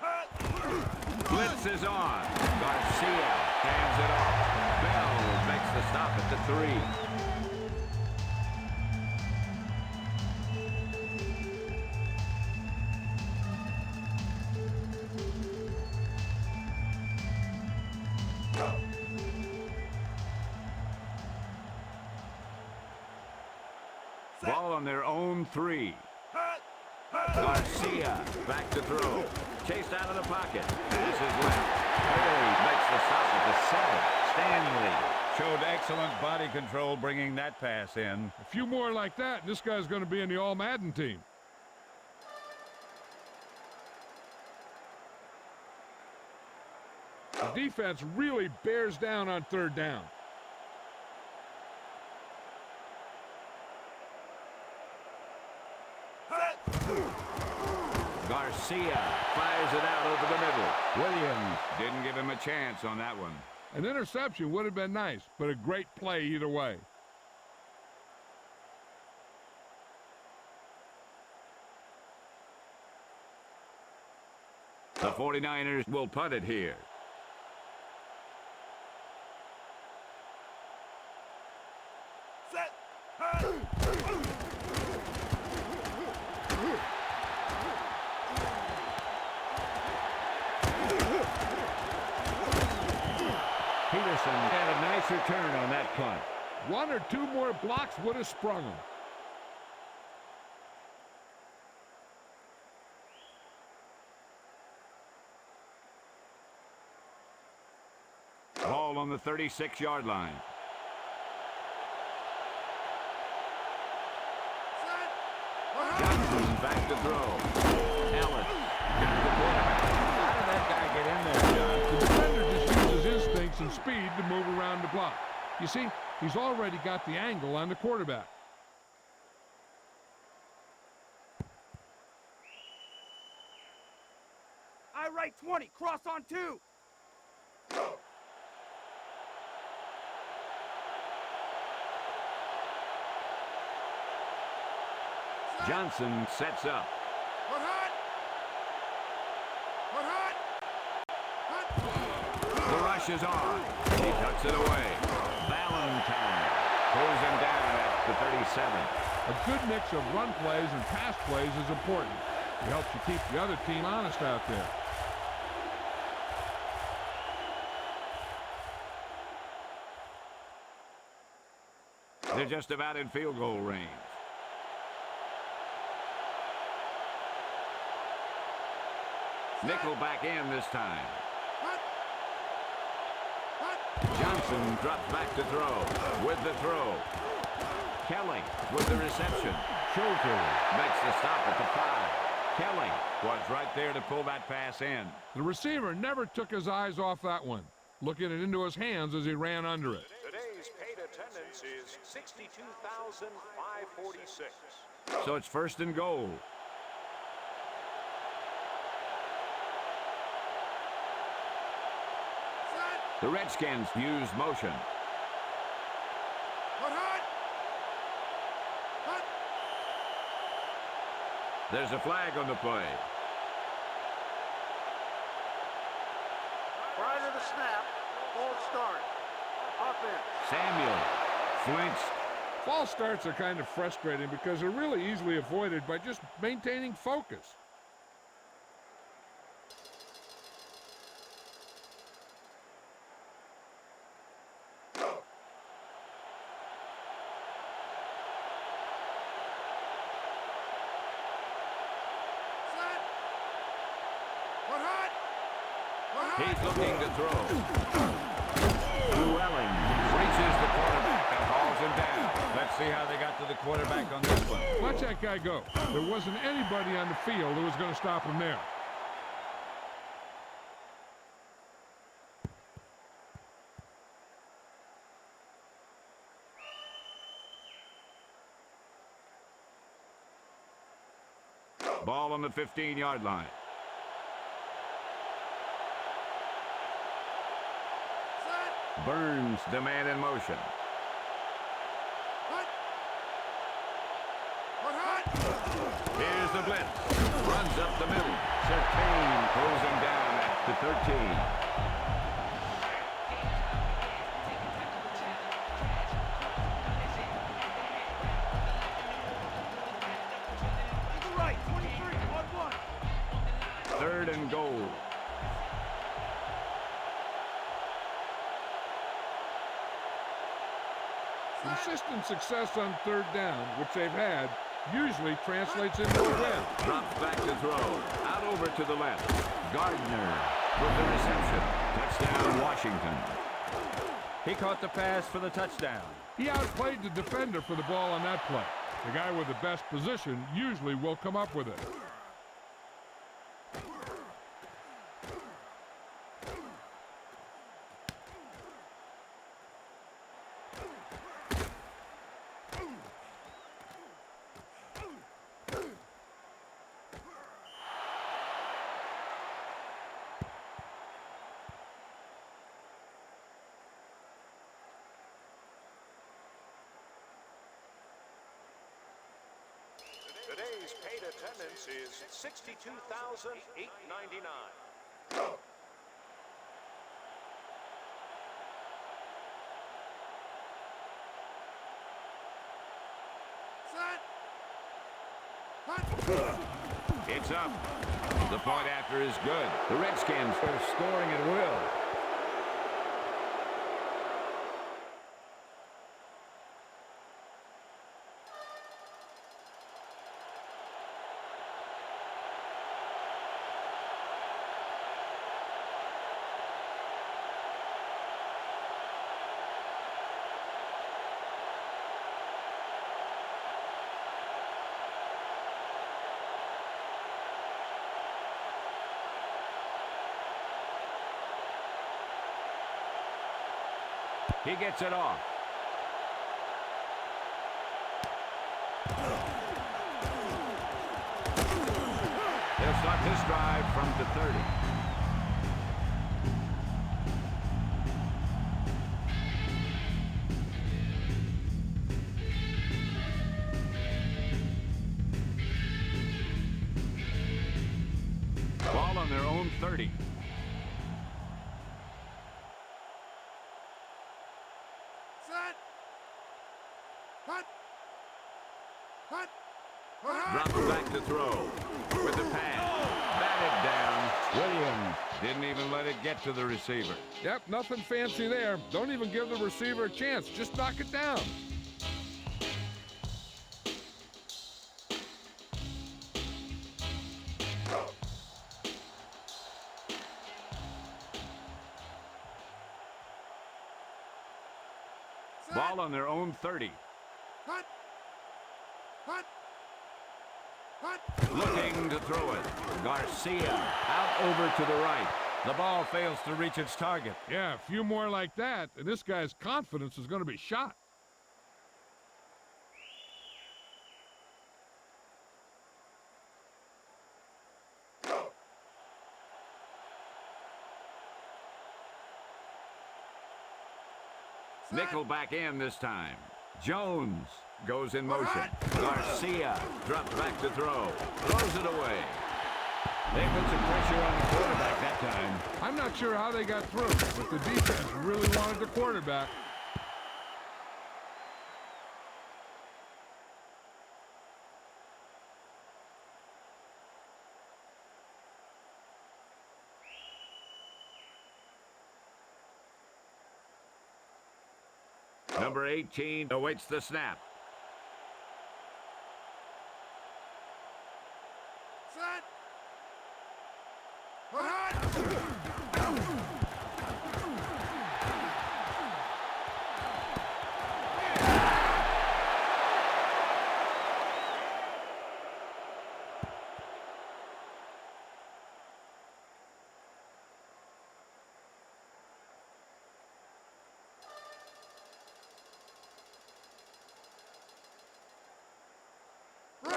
Hut. Blitz is on. Garcia hands it off. Bell makes the stop at the 3. Ball on their own 3. Garcia back to throw. Chased out of the pocket. Pass is left. Perry makes the stop at the 7. Stanley Showed excellent body control bringing that pass in. A few more like that, and this guy's going to be in the All-Madden team. The defense really bears down on 3rd down. Garcia fires it out over the middle. Williams didn't give him a chance on that one. An interception would have been nice, but a great play either way. The 49ers will punt it here. Set. Peterson had a nice return on that punt. 1 or 2 more blocks would have sprung him. Ball on the 36-yard line. Johnson back to throw. Ellis got the quarterback. How did that guy get in there, John? The defender just uses instincts and speed to move around the block. You see, he's already got the angle on the quarterback. I right 20, cross on 2. Johnson sets up. Hut, hut. Hut, hut. Hut. The rush is on. He tucks it away. Valentine pulls him down at the 37. A good mix of run plays and pass plays is important. It helps you keep the other team honest out there. They're just about in field goal range. Nickel back in this time. Johnson drops back to throw. With the throw. Kelly with the reception. Schulter makes the stop at the 5. Kelly was right there to pull that pass in. The receiver never took his eyes off that one, looking it into his hands as he ran under it. Today's paid attendance is 62,546. So it's 1st and goal. The Redskins use motion. Hut, hut. Hut. There's a flag on the play. Prior to the snap, false start. Offense. Samuel flinched. False starts are kind of frustrating because they're really easily avoided by just maintaining focus. He's looking to throw. Llewellyn reaches the quarterback and hauls him down. Let's see how they got to the quarterback on this one. Let that guy go. There wasn't anybody on the field who was going to stop him there. Ball on the 15-yard line. Burns the man in motion. Here's the blitz. Runs up the middle. Surtain closing down at the 13. Right, 23, on 1. Third and goal. Consistent success on third down, which they've had, usually translates into a win. Drops back to throw. Out over to the left. Gardner with the reception. Touchdown, Washington. He caught the pass for the touchdown. He outplayed the defender for the ball on that play. The guy with the best position usually will come up with it. Today's paid attendance is 62,899. It's up. The point after is good. The Redskins are scoring at will. He gets it off. He'll start his drive from the 30. Ball on their own 30. Drops back to throw. With the pass. Batted down. Williams didn't even let it get to the receiver. Yep, nothing fancy there. Don't even give the receiver a chance. Just knock it down. Ball on their own 30. Looking to throw it. Garcia out over to the right. The ball fails to reach its target. Yeah, a few more like that, and this guy's confidence is going to be shot. Nickel back in this time. Jones goes in motion. Garcia drops back to throw. Throws it away. They put some pressure on the quarterback that time. I'm not sure how they got through, but the defense really wanted the quarterback. Number 18 awaits the snap.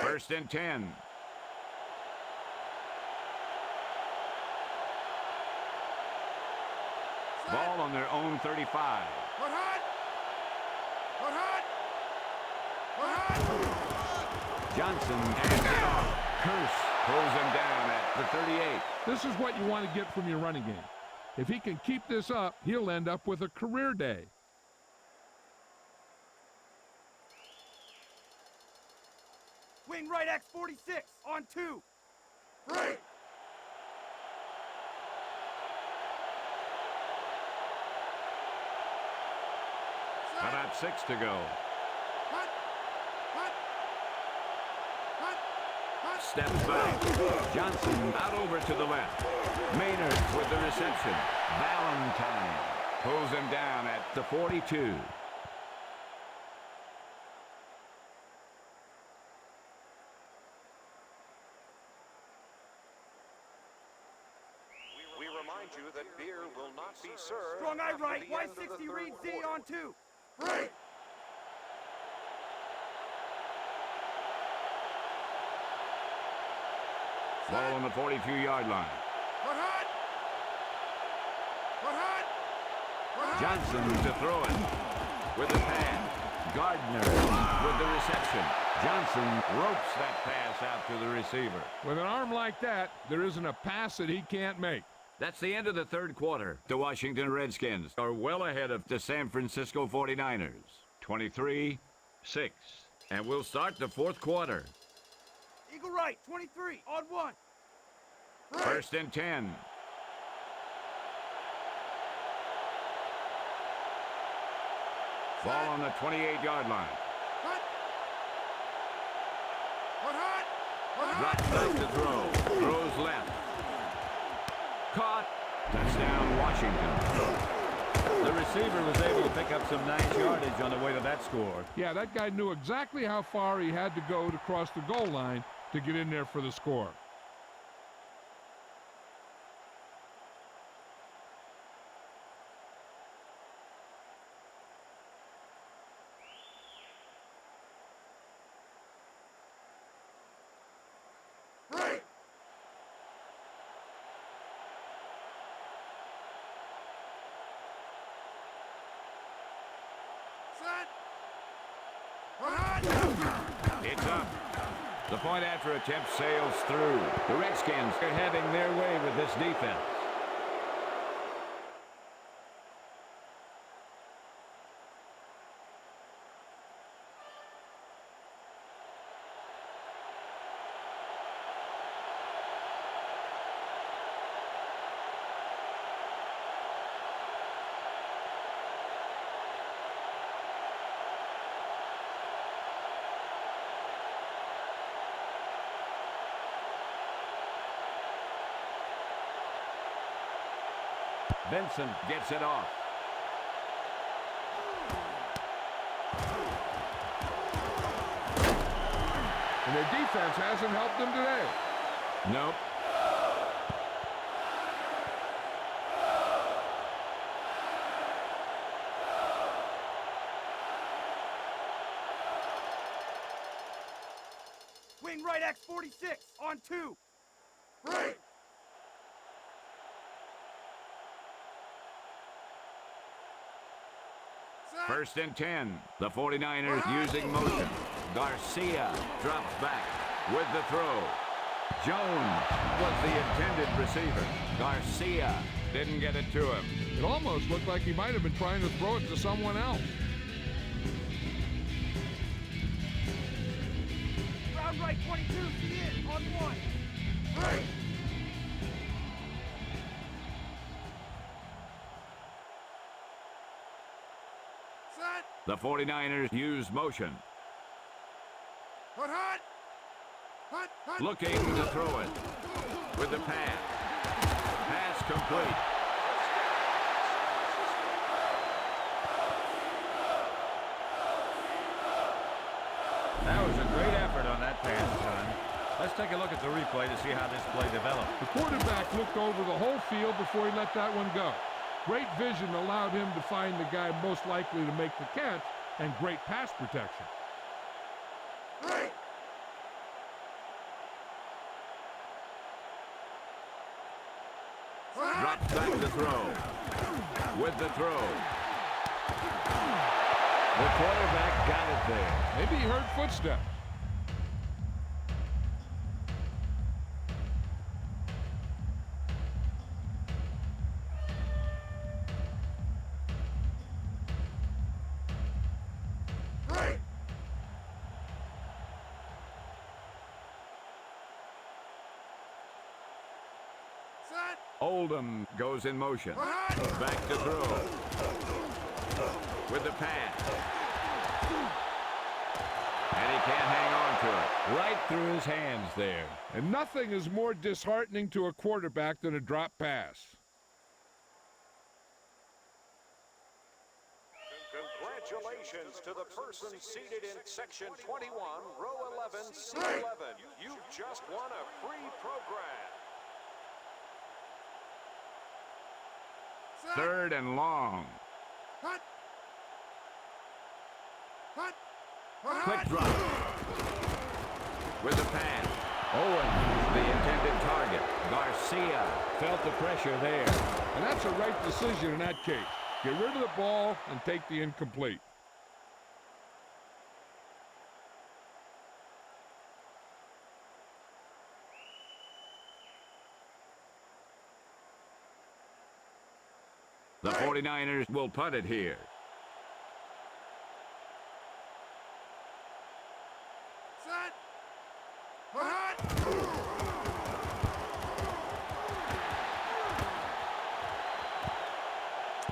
First and 10. Ball on their own 35. Johnson hands it off. Curse pulls him down at the 38. This is what you want to get from your running game. If he can keep this up, he'll end up with a career day. Wing right X46 on 2. Right. About 6 to go. Steps back. Johnson out over to the left. Maynard with the reception. Valentine pulls him down at the 42. We remind you that beer will not be served. Strong eye after right, the end of the Y60 third read Z quarter. on 2. Right. Ball on the 42-yard line. Johnson to throw it with the pass. Gardner with the reception. Johnson ropes that pass out to the receiver. With an arm like that, there isn't a pass that he can't make. That's the end of the third quarter. The Washington Redskins are well ahead of the San Francisco 49ers. 23-6. And we'll start the fourth quarter. Eagle right, 23 on 1. First and 10. Ball on the 28-yard line. Drops back to throw. Throws left. Caught. Touchdown, Washington. The receiver was able to pick up some nice yardage on the way to that score. Yeah, that guy knew exactly how far he had to go to cross the goal line to get in there for the score. It's up. The point after attempt sails through. The Redskins are having their way with this defense. Vincent gets it off. And their defense hasn't helped them today. Nope. Wing right X46 on 2. Right. First and 10. The 49ers using motion. Garcia drops back with the throw. Jones was the intended receiver. Garcia didn't get it to him. It almost looked like he might have been trying to throw it to someone else. Round right 22, see it on 1. Right. The 49ers use motion. Looking to throw it with the pass. Pass complete. That was a great effort on that pass, John. Let's take a look at the replay to see how this play developed. The quarterback looked over the whole field before he let that one go. Great vision allowed him to find the guy most likely to make the catch, and great pass protection. Right. Drops back to throw. with the throw. The quarterback got it there. Maybe he heard footsteps. Oldham goes in motion. Back to throw. With the pass. And he can't hang on to it. Right through his hands there. And nothing is more disheartening to a quarterback than a drop pass. Congratulations to the person seated in section 21, row 11, C11. You've just won a free program. Third and long. Quick drop. With the pass. Owens, the intended target. Garcia felt the pressure there. And that's a right decision in that case. Get rid of the ball and take the incomplete. The 49ers will punt it here.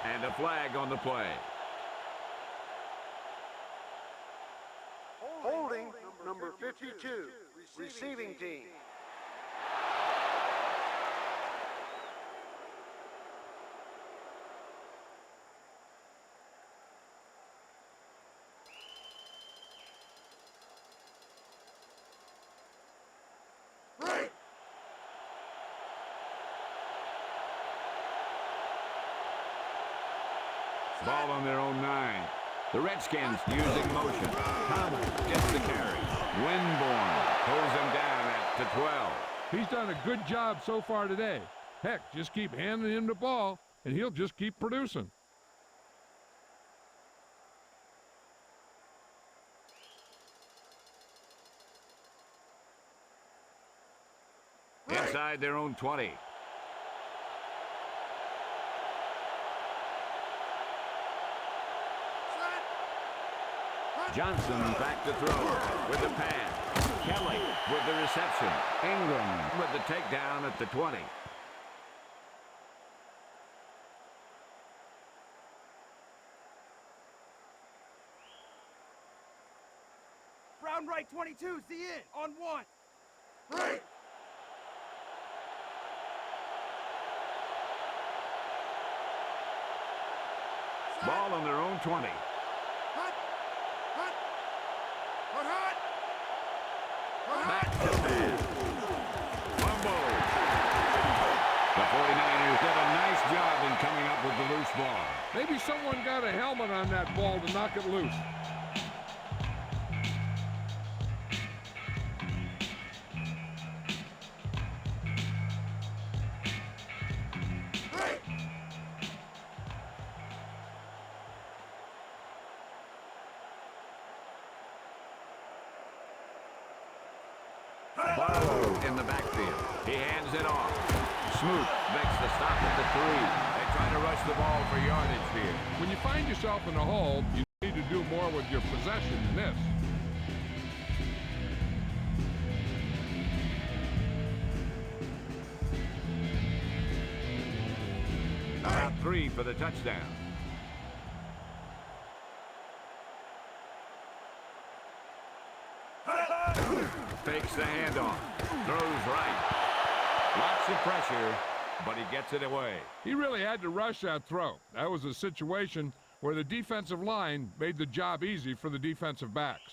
And a flag on the play. Holding number 52, receiving team. Ball on their own 9. The Redskins using motion. Thomas gets the carry. Winborn pulls him down at the 12. He's done a good job so far today. Heck, just keep handing him the ball, and he'll just keep producing. Inside their own 20. Johnson back to throw with the pass. Kelly with the reception. Ingram with the takedown at the 20. Brown right 22's the in on 1. Ball on their own 20. Back to pass. Fumble. The 49ers did a nice job in coming up with the loose ball. Maybe someone got a helmet on that ball to knock it loose. Barlow in the backfield. He hands it off. Smoot makes the stop at the 3. They try to rush the ball for yardage here. When you find yourself in a hole, you need to do more with your possession than this. About 3 for the touchdown. Fakes the handoff. Throws right. Lots of pressure, but he gets it away. He really had to rush that throw. That was a situation where the defensive line made the job easy for the defensive backs.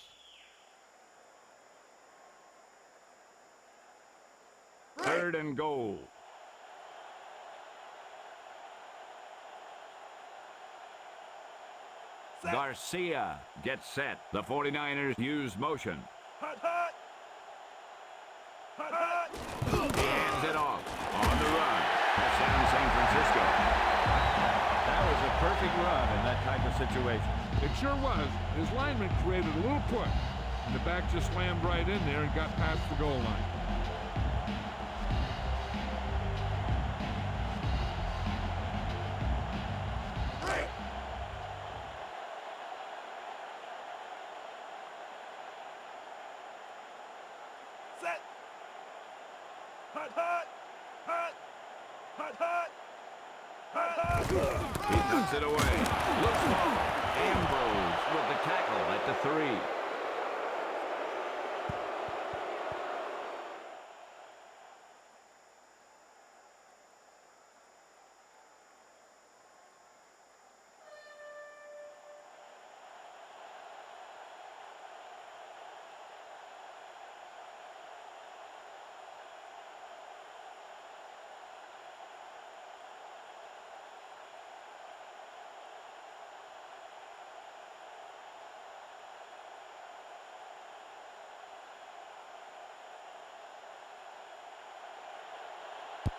Third and goal. Garcia gets set. The 49ers use motion. He hands it off on the run. Touchdown San Francisco. perfect run in that type of situation. It sure was. His lineman created a little push, and the back just slammed right in there and got past the goal line. Set. Hut, hut. Hut. Hut, hut. Hut, hut. He knocks it away. Looks long. Ambrose with the tackle at the 3.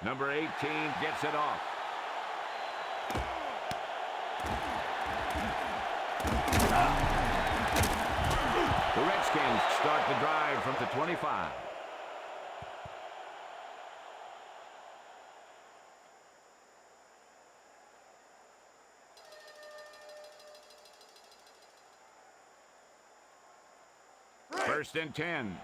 Number 18 gets it off. The Redskins start the drive from the 25. First and 10.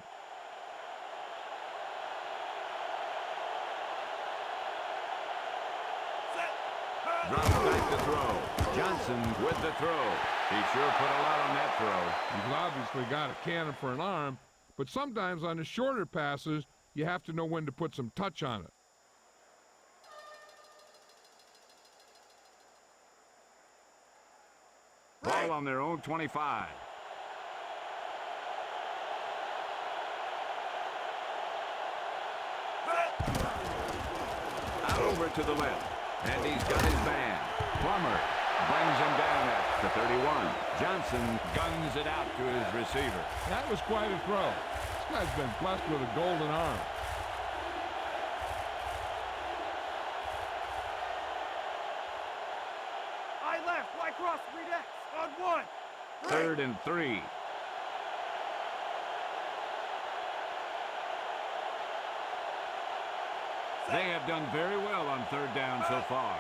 Drops back to throw. Johnson with the throw. He sure put a lot on that throw. He's obviously got a cannon for an arm, but sometimes on the shorter passes, you have to know when to put some touch on it. Ball on their own 25. Out over to the left. And he's got his man. Plummer brings him down at the 31. Johnson guns it out to his receiver. That was quite a throw. This guy's been blessed with a golden arm. I left, Y cross, read X, on 1. 3rd and 3. They have done very well on 3rd down so far.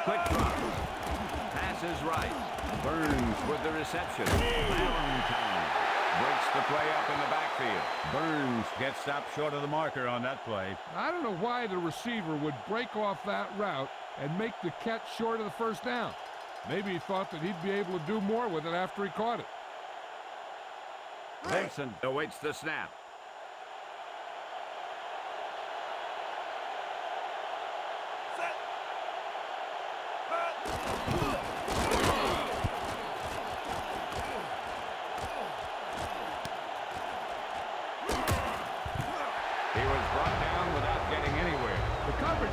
Quick drop. Passes right. Burns with the reception. Valentine breaks the play up in the backfield. Burns gets stopped short of the marker on that play. I don't know why the receiver would break off that route and make the catch short of the first down. Maybe he thought that he'd be able to do more with it after he caught it. Vincent awaits the snap.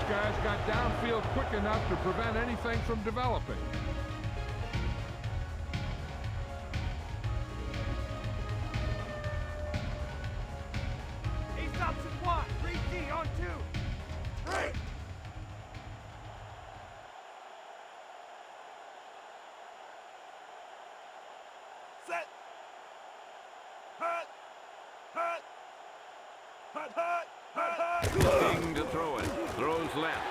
Guys got downfield quick enough to prevent anything from developing. He stops at Y, read D on 2. Right. Set. Hut. Hut. Hut, hut. Hut, hut. Looking to throw it. Throws left.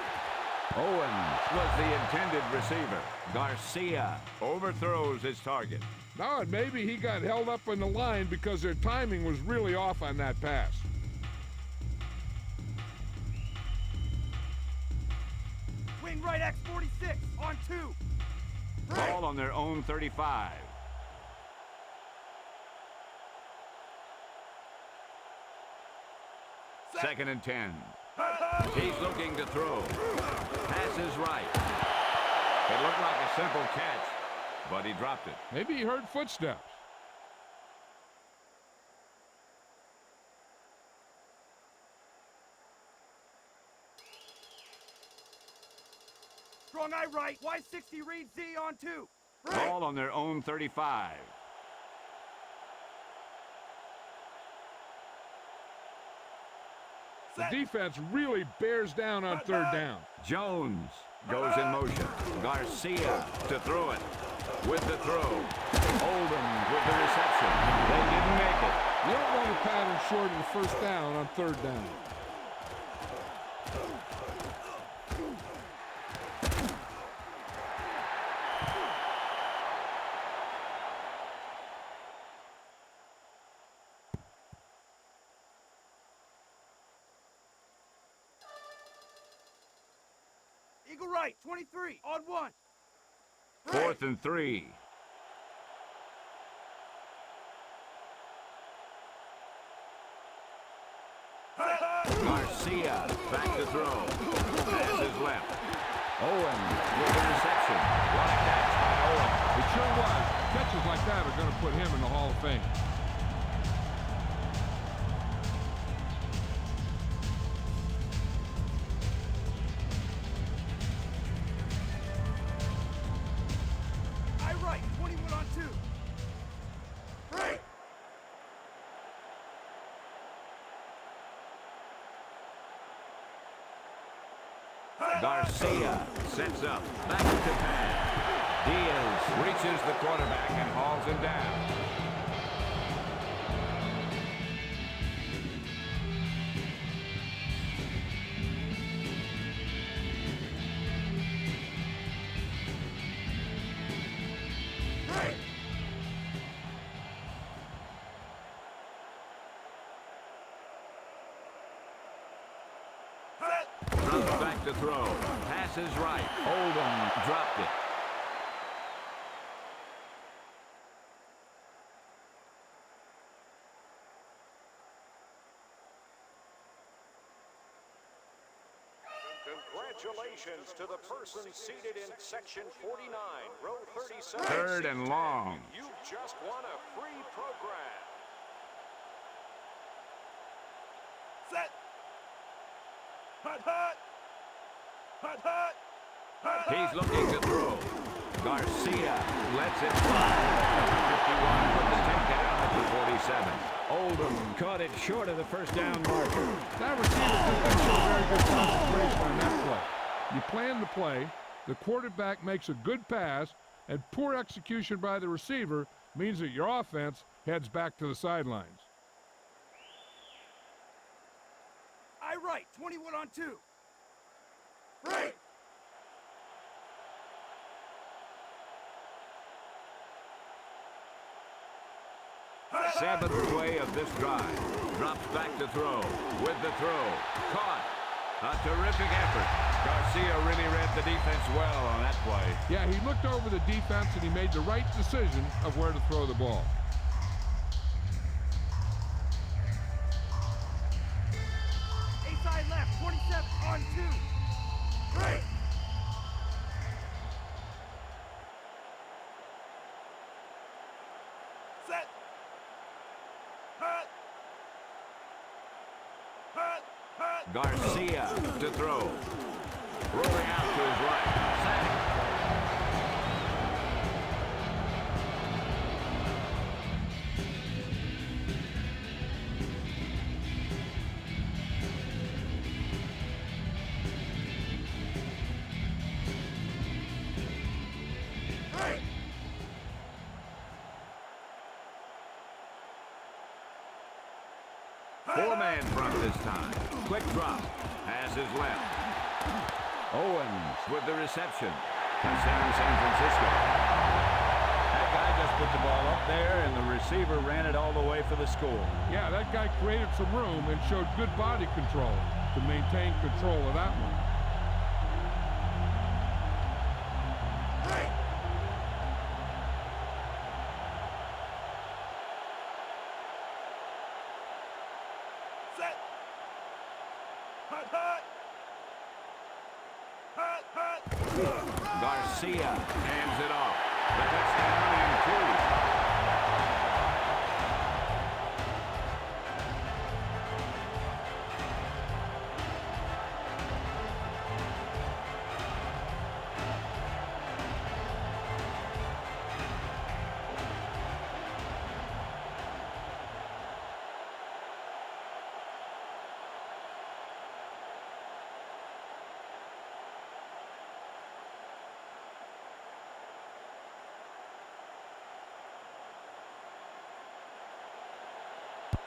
Owens was the intended receiver. Garcia overthrows his target. No, and maybe he got held up in the line because their timing was really off on that pass. Wing right X 46 on 2. Ball on their own 35. Second and 10. He's looking to throw. Passes right. It looked like a simple catch, but he dropped it. Maybe he heard footsteps. Strong eye right, Y60 read Z on 2. Ball on their own 35. The defense really bears down on 3rd down. Jones goes in motion. Garcia to throw it. With the throw. Oldham with the reception. They didn't make it. You don't want to pattern short of the first down on third down. Eagle right, 23, on 1. 4th and 3. Garcia back to throw. Pass is left. Owen with the reception. What a catch by Owen. It sure was. Catches like that are going to put him in the Hall of Fame. I right, 21 on 2. Garcia sets up. Back to pass. Diaz reaches the quarterback and hauls him down. Runs back to throw. Passes right. Oldham dropped it. Congratulations to the person seated in section 49, row 37. 3rd and long. You just won a free program. Set. Hut, hut. Hut, hut. Hut, hut. He's looking to throw. Garcia lets it fly. 51 with the takedown at the 47. Oldham caught it short of the first down marker. That receiver didn't show very good concentration on that play. You plan the play, the quarterback makes a good pass, and poor execution by the receiver means that your offense heads back to the sidelines. I right, 21 on 2. Right. Seventh play of this drive. Drops back to throw. With the throw. Caught. A terrific effort. Garcia really read the defense well on that play. Yeah, he looked over the defense and he made the right decision of where to throw the ball. A side left, 27 on 2. Right. Set. Hut. Hut. Hut. Garcia to throw. Rolling out to his right. Sack. Right. Four-man front this time. Quick drop. Pass is left. Owens with the reception. Touchdown San Francisco. That guy just put the ball up there, and the receiver ran it all the way for the score. Yeah, that guy created some room and showed good body control to maintain control of that one. Right. Set. Hut, hut. Hut, hut. Garcia hands it off. The touchdown and 2.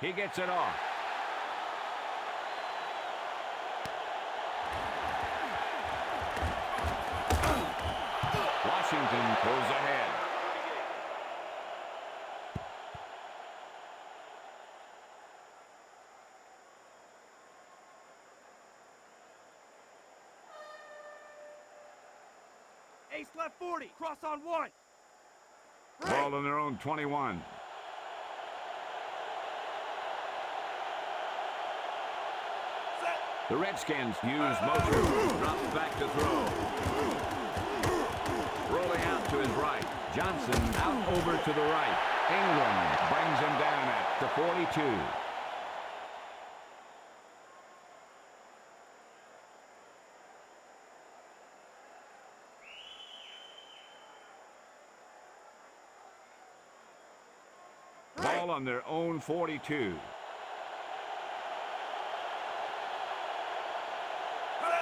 He gets it off. Washington pulls ahead. Ace left 40. Cross on 1. Ball on their own 21. The Redskins use motion. Drops back to throw. Rolling out to his right. Johnson out over to the right. Ingram brings him down at the 42. Ball on their own 42.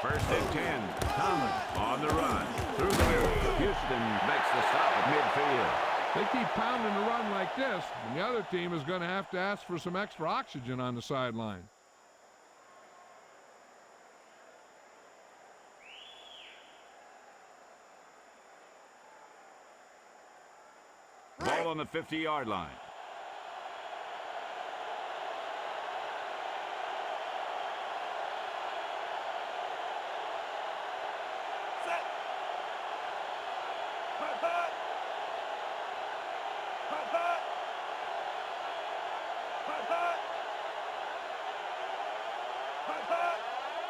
First and 10. Thomas on the run. Through the middle. Houston makes the stop at midfield. They keep pounding the run like this, and the other team is going to have to ask for some extra oxygen on the sideline. Ball on the 50-yard line.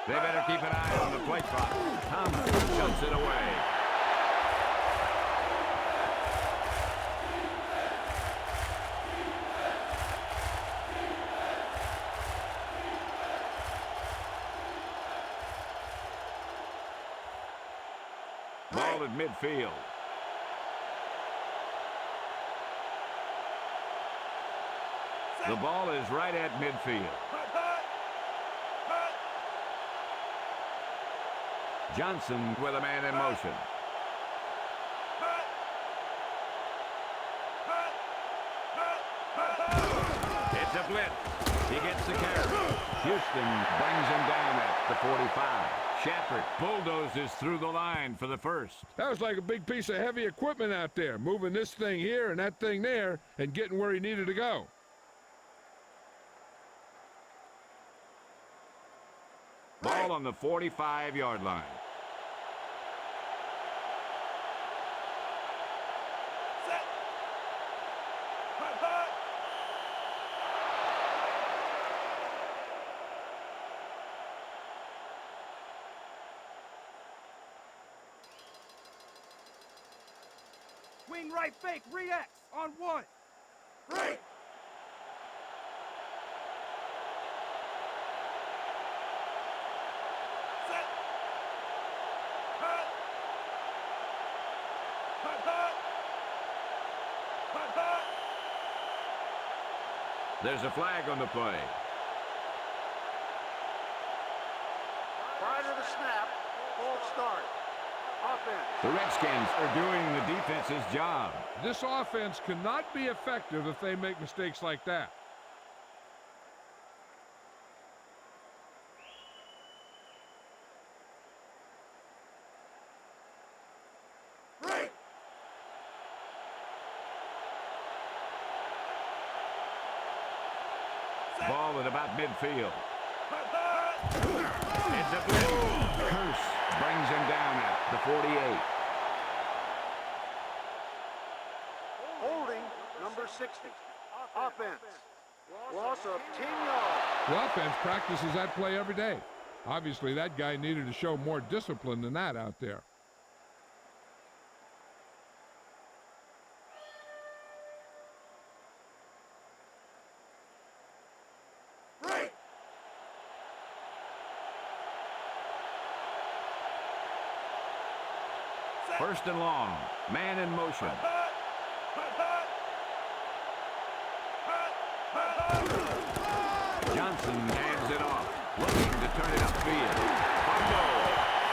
They better keep an eye on the play clock. Thomas shuts it away. Ball at midfield. The ball is right at midfield. Johnson with a man in motion. It's a blitz. He gets the carry. Houston brings him down at the 45. Shepard bulldozes through the line for the first. That was like a big piece of heavy equipment out there, moving this thing here and that thing there and getting where he needed to go. Ball on the 45-yard line. Wing right fake. Re-X on 1. Right. There's a flag on the play. Prior to the snap, false start. Offense. The Redskins are doing the defense's job. This offense cannot be effective if they make mistakes like that. Ball at about midfield. It's a blitz. Curse brings him down at the 48. Holding number 60. Offense. Loss of 10 yards. The offense practices that play every day. Obviously, that guy needed to show more discipline than that out there. First and long. Man in motion. Johnson hands it off. Looking to turn it upfield. Fumble.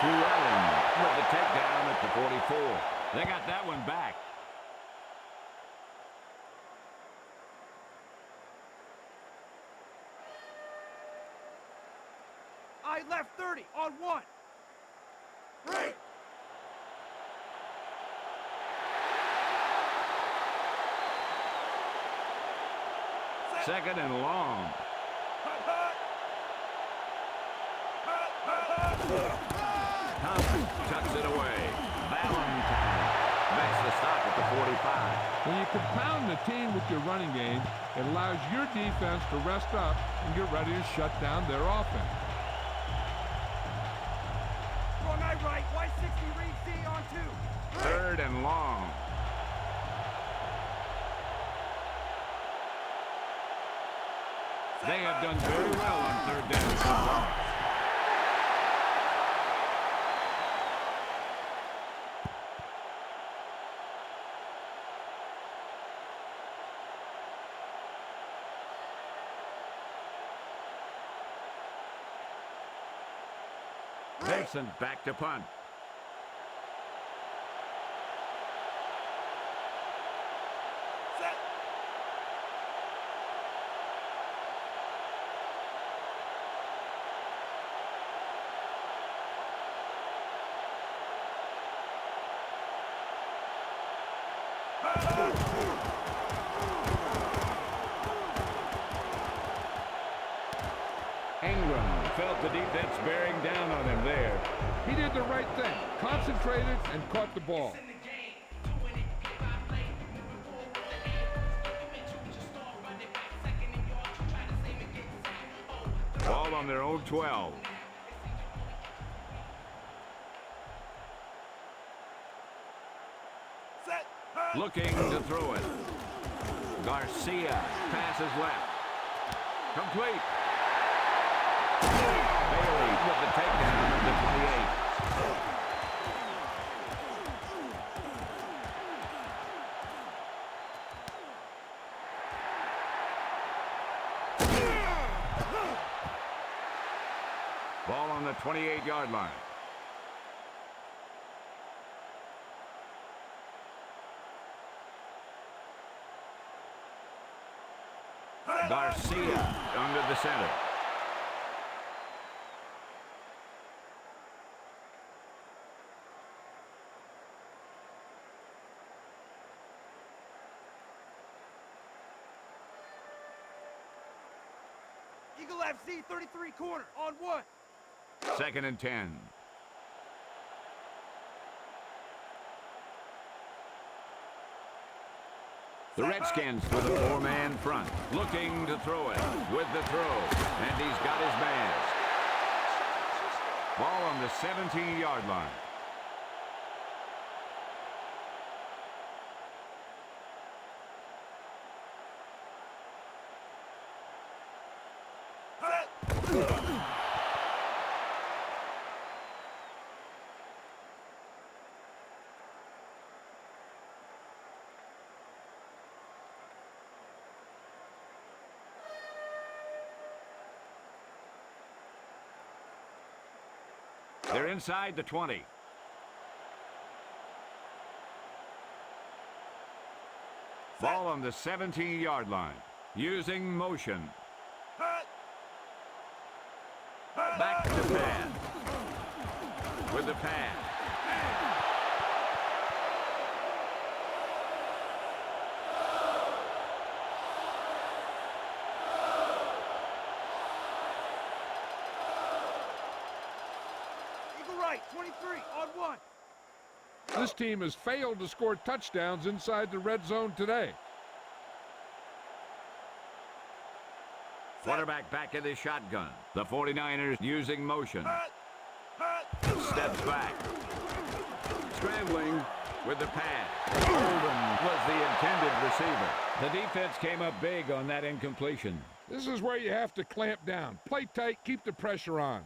Llewellyn with the takedown at the 44. They got that one back. I left 30 on 1. Break. Second and long. Thompson tucks it away. Valentine makes the stop at the 45. When you compound the team with your running game, it allows your defense to rest up and get ready to shut down their offense. Wrong eye right, Y60 read C on 2. Third and long. They have done very well on third down so far. Vincent back to punt. Ingram felt the defense bearing down on him there. He did the right thing, concentrated and caught the ball. Ball on their own 12. Looking to throw it. Garcia passes left. Complete. Bailey with the takedown at the 28. Ball on the 28-yard line. Garcia under the center. Eagle FC 33 corner on 1. Second and 10. The Redskins with a four-man front, looking to throw it with the throw, and he's got his man. Ball on the 17-yard line. They're inside the 20. Ball on the 17-yard line. Using motion. Back to pass. With the pass. Right, 23 on 1. This team has failed to score touchdowns inside the red zone today. Quarterback back in the shotgun. The 49ers using motion. Steps back. Scrambling with the pass. Oldham was the intended receiver. The defense came up big on that incompletion. This is where you have to clamp down. Play tight, keep the pressure on.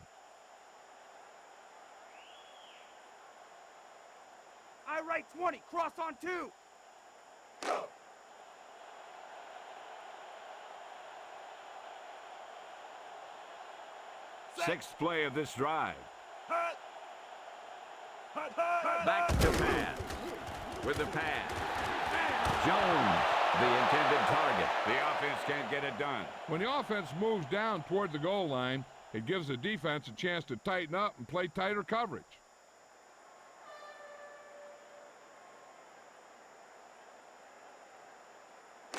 I right 20, cross on 2. Sixth play of this drive. Back to pass. With the pass. Jones, the intended target. The offense can't get it done. When the offense moves down toward the goal line, It gives the defense a chance to tighten up and play tighter coverage.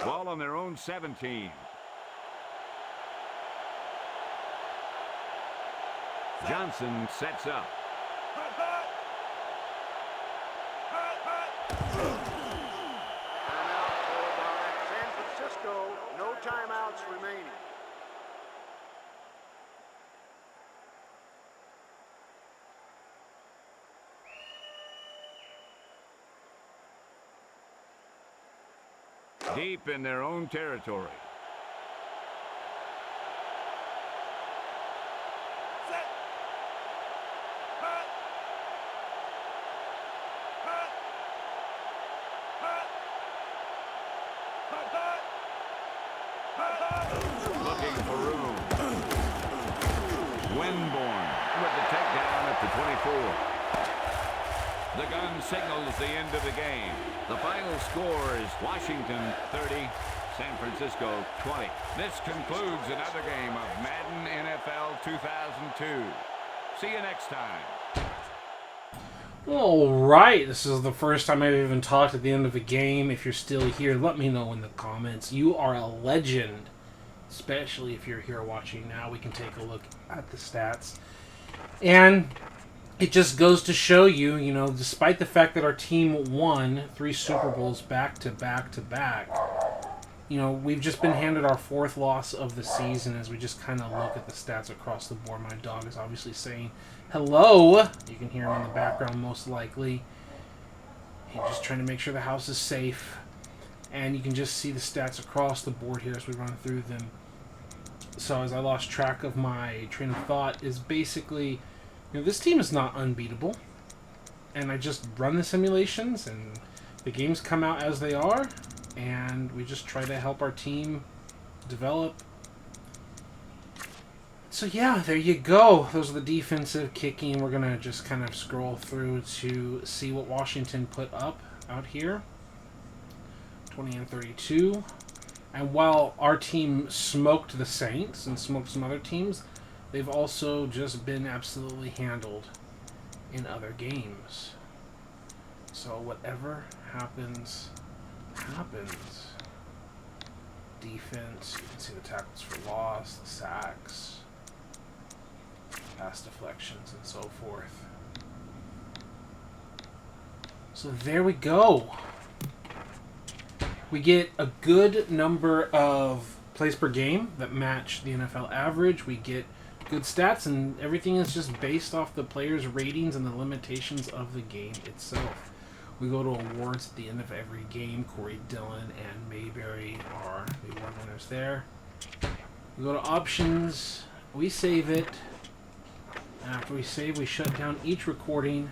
Ball on their own 17. Johnson sets up. Timeout called by San Francisco. No timeouts remaining. Deep in their own territory. Looking for room. Winborn with the takedown at the 24. The gun signals the end of the game. The final score is Washington 30, San Francisco 20. This concludes another game of Madden NFL 2002. See you next time. All right, this is the first time I've even talked at the end of a game. If you're still here, let me know in the comments. You are a legend, especially if you're here watching now. We can take a look at the stats. And it just goes to show you, you know, despite the fact that our team won 3 Super Bowls back to back to back, you know, we've just been handed our 4th loss of the season as we just kind of look at the stats across the board. My dog is obviously saying hello. You can hear him in the background most likely. He's just trying to make sure the house is safe. And you can just see the stats across the board here as we run through them. So as I lost track of my train of thought, is basically, you know, this team is not unbeatable. And I just run the simulations and the games come out as they are. And we just try to help our team develop. So yeah, there you go. Those are the defensive kicking. We're going to just kind of scroll through to see what Washington put up out here. 20 and 32. And while our team smoked the Saints and smoked some other teams, they've also just been absolutely handled in other games. So whatever happens, happens. Defense, you can see the tackles for loss, the sacks, pass deflections, and so forth. So there we go. We get a good number of plays per game that match the NFL average. We get good stats, and everything is just based off the players' ratings and the limitations of the game itself. We go to awards at the end of every game. Corey Dillon and Mayberry are the award winners there. We go to options. We save it. After we save, we shut down each recording.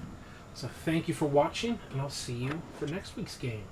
So thank you for watching, and I'll see you for next week's game.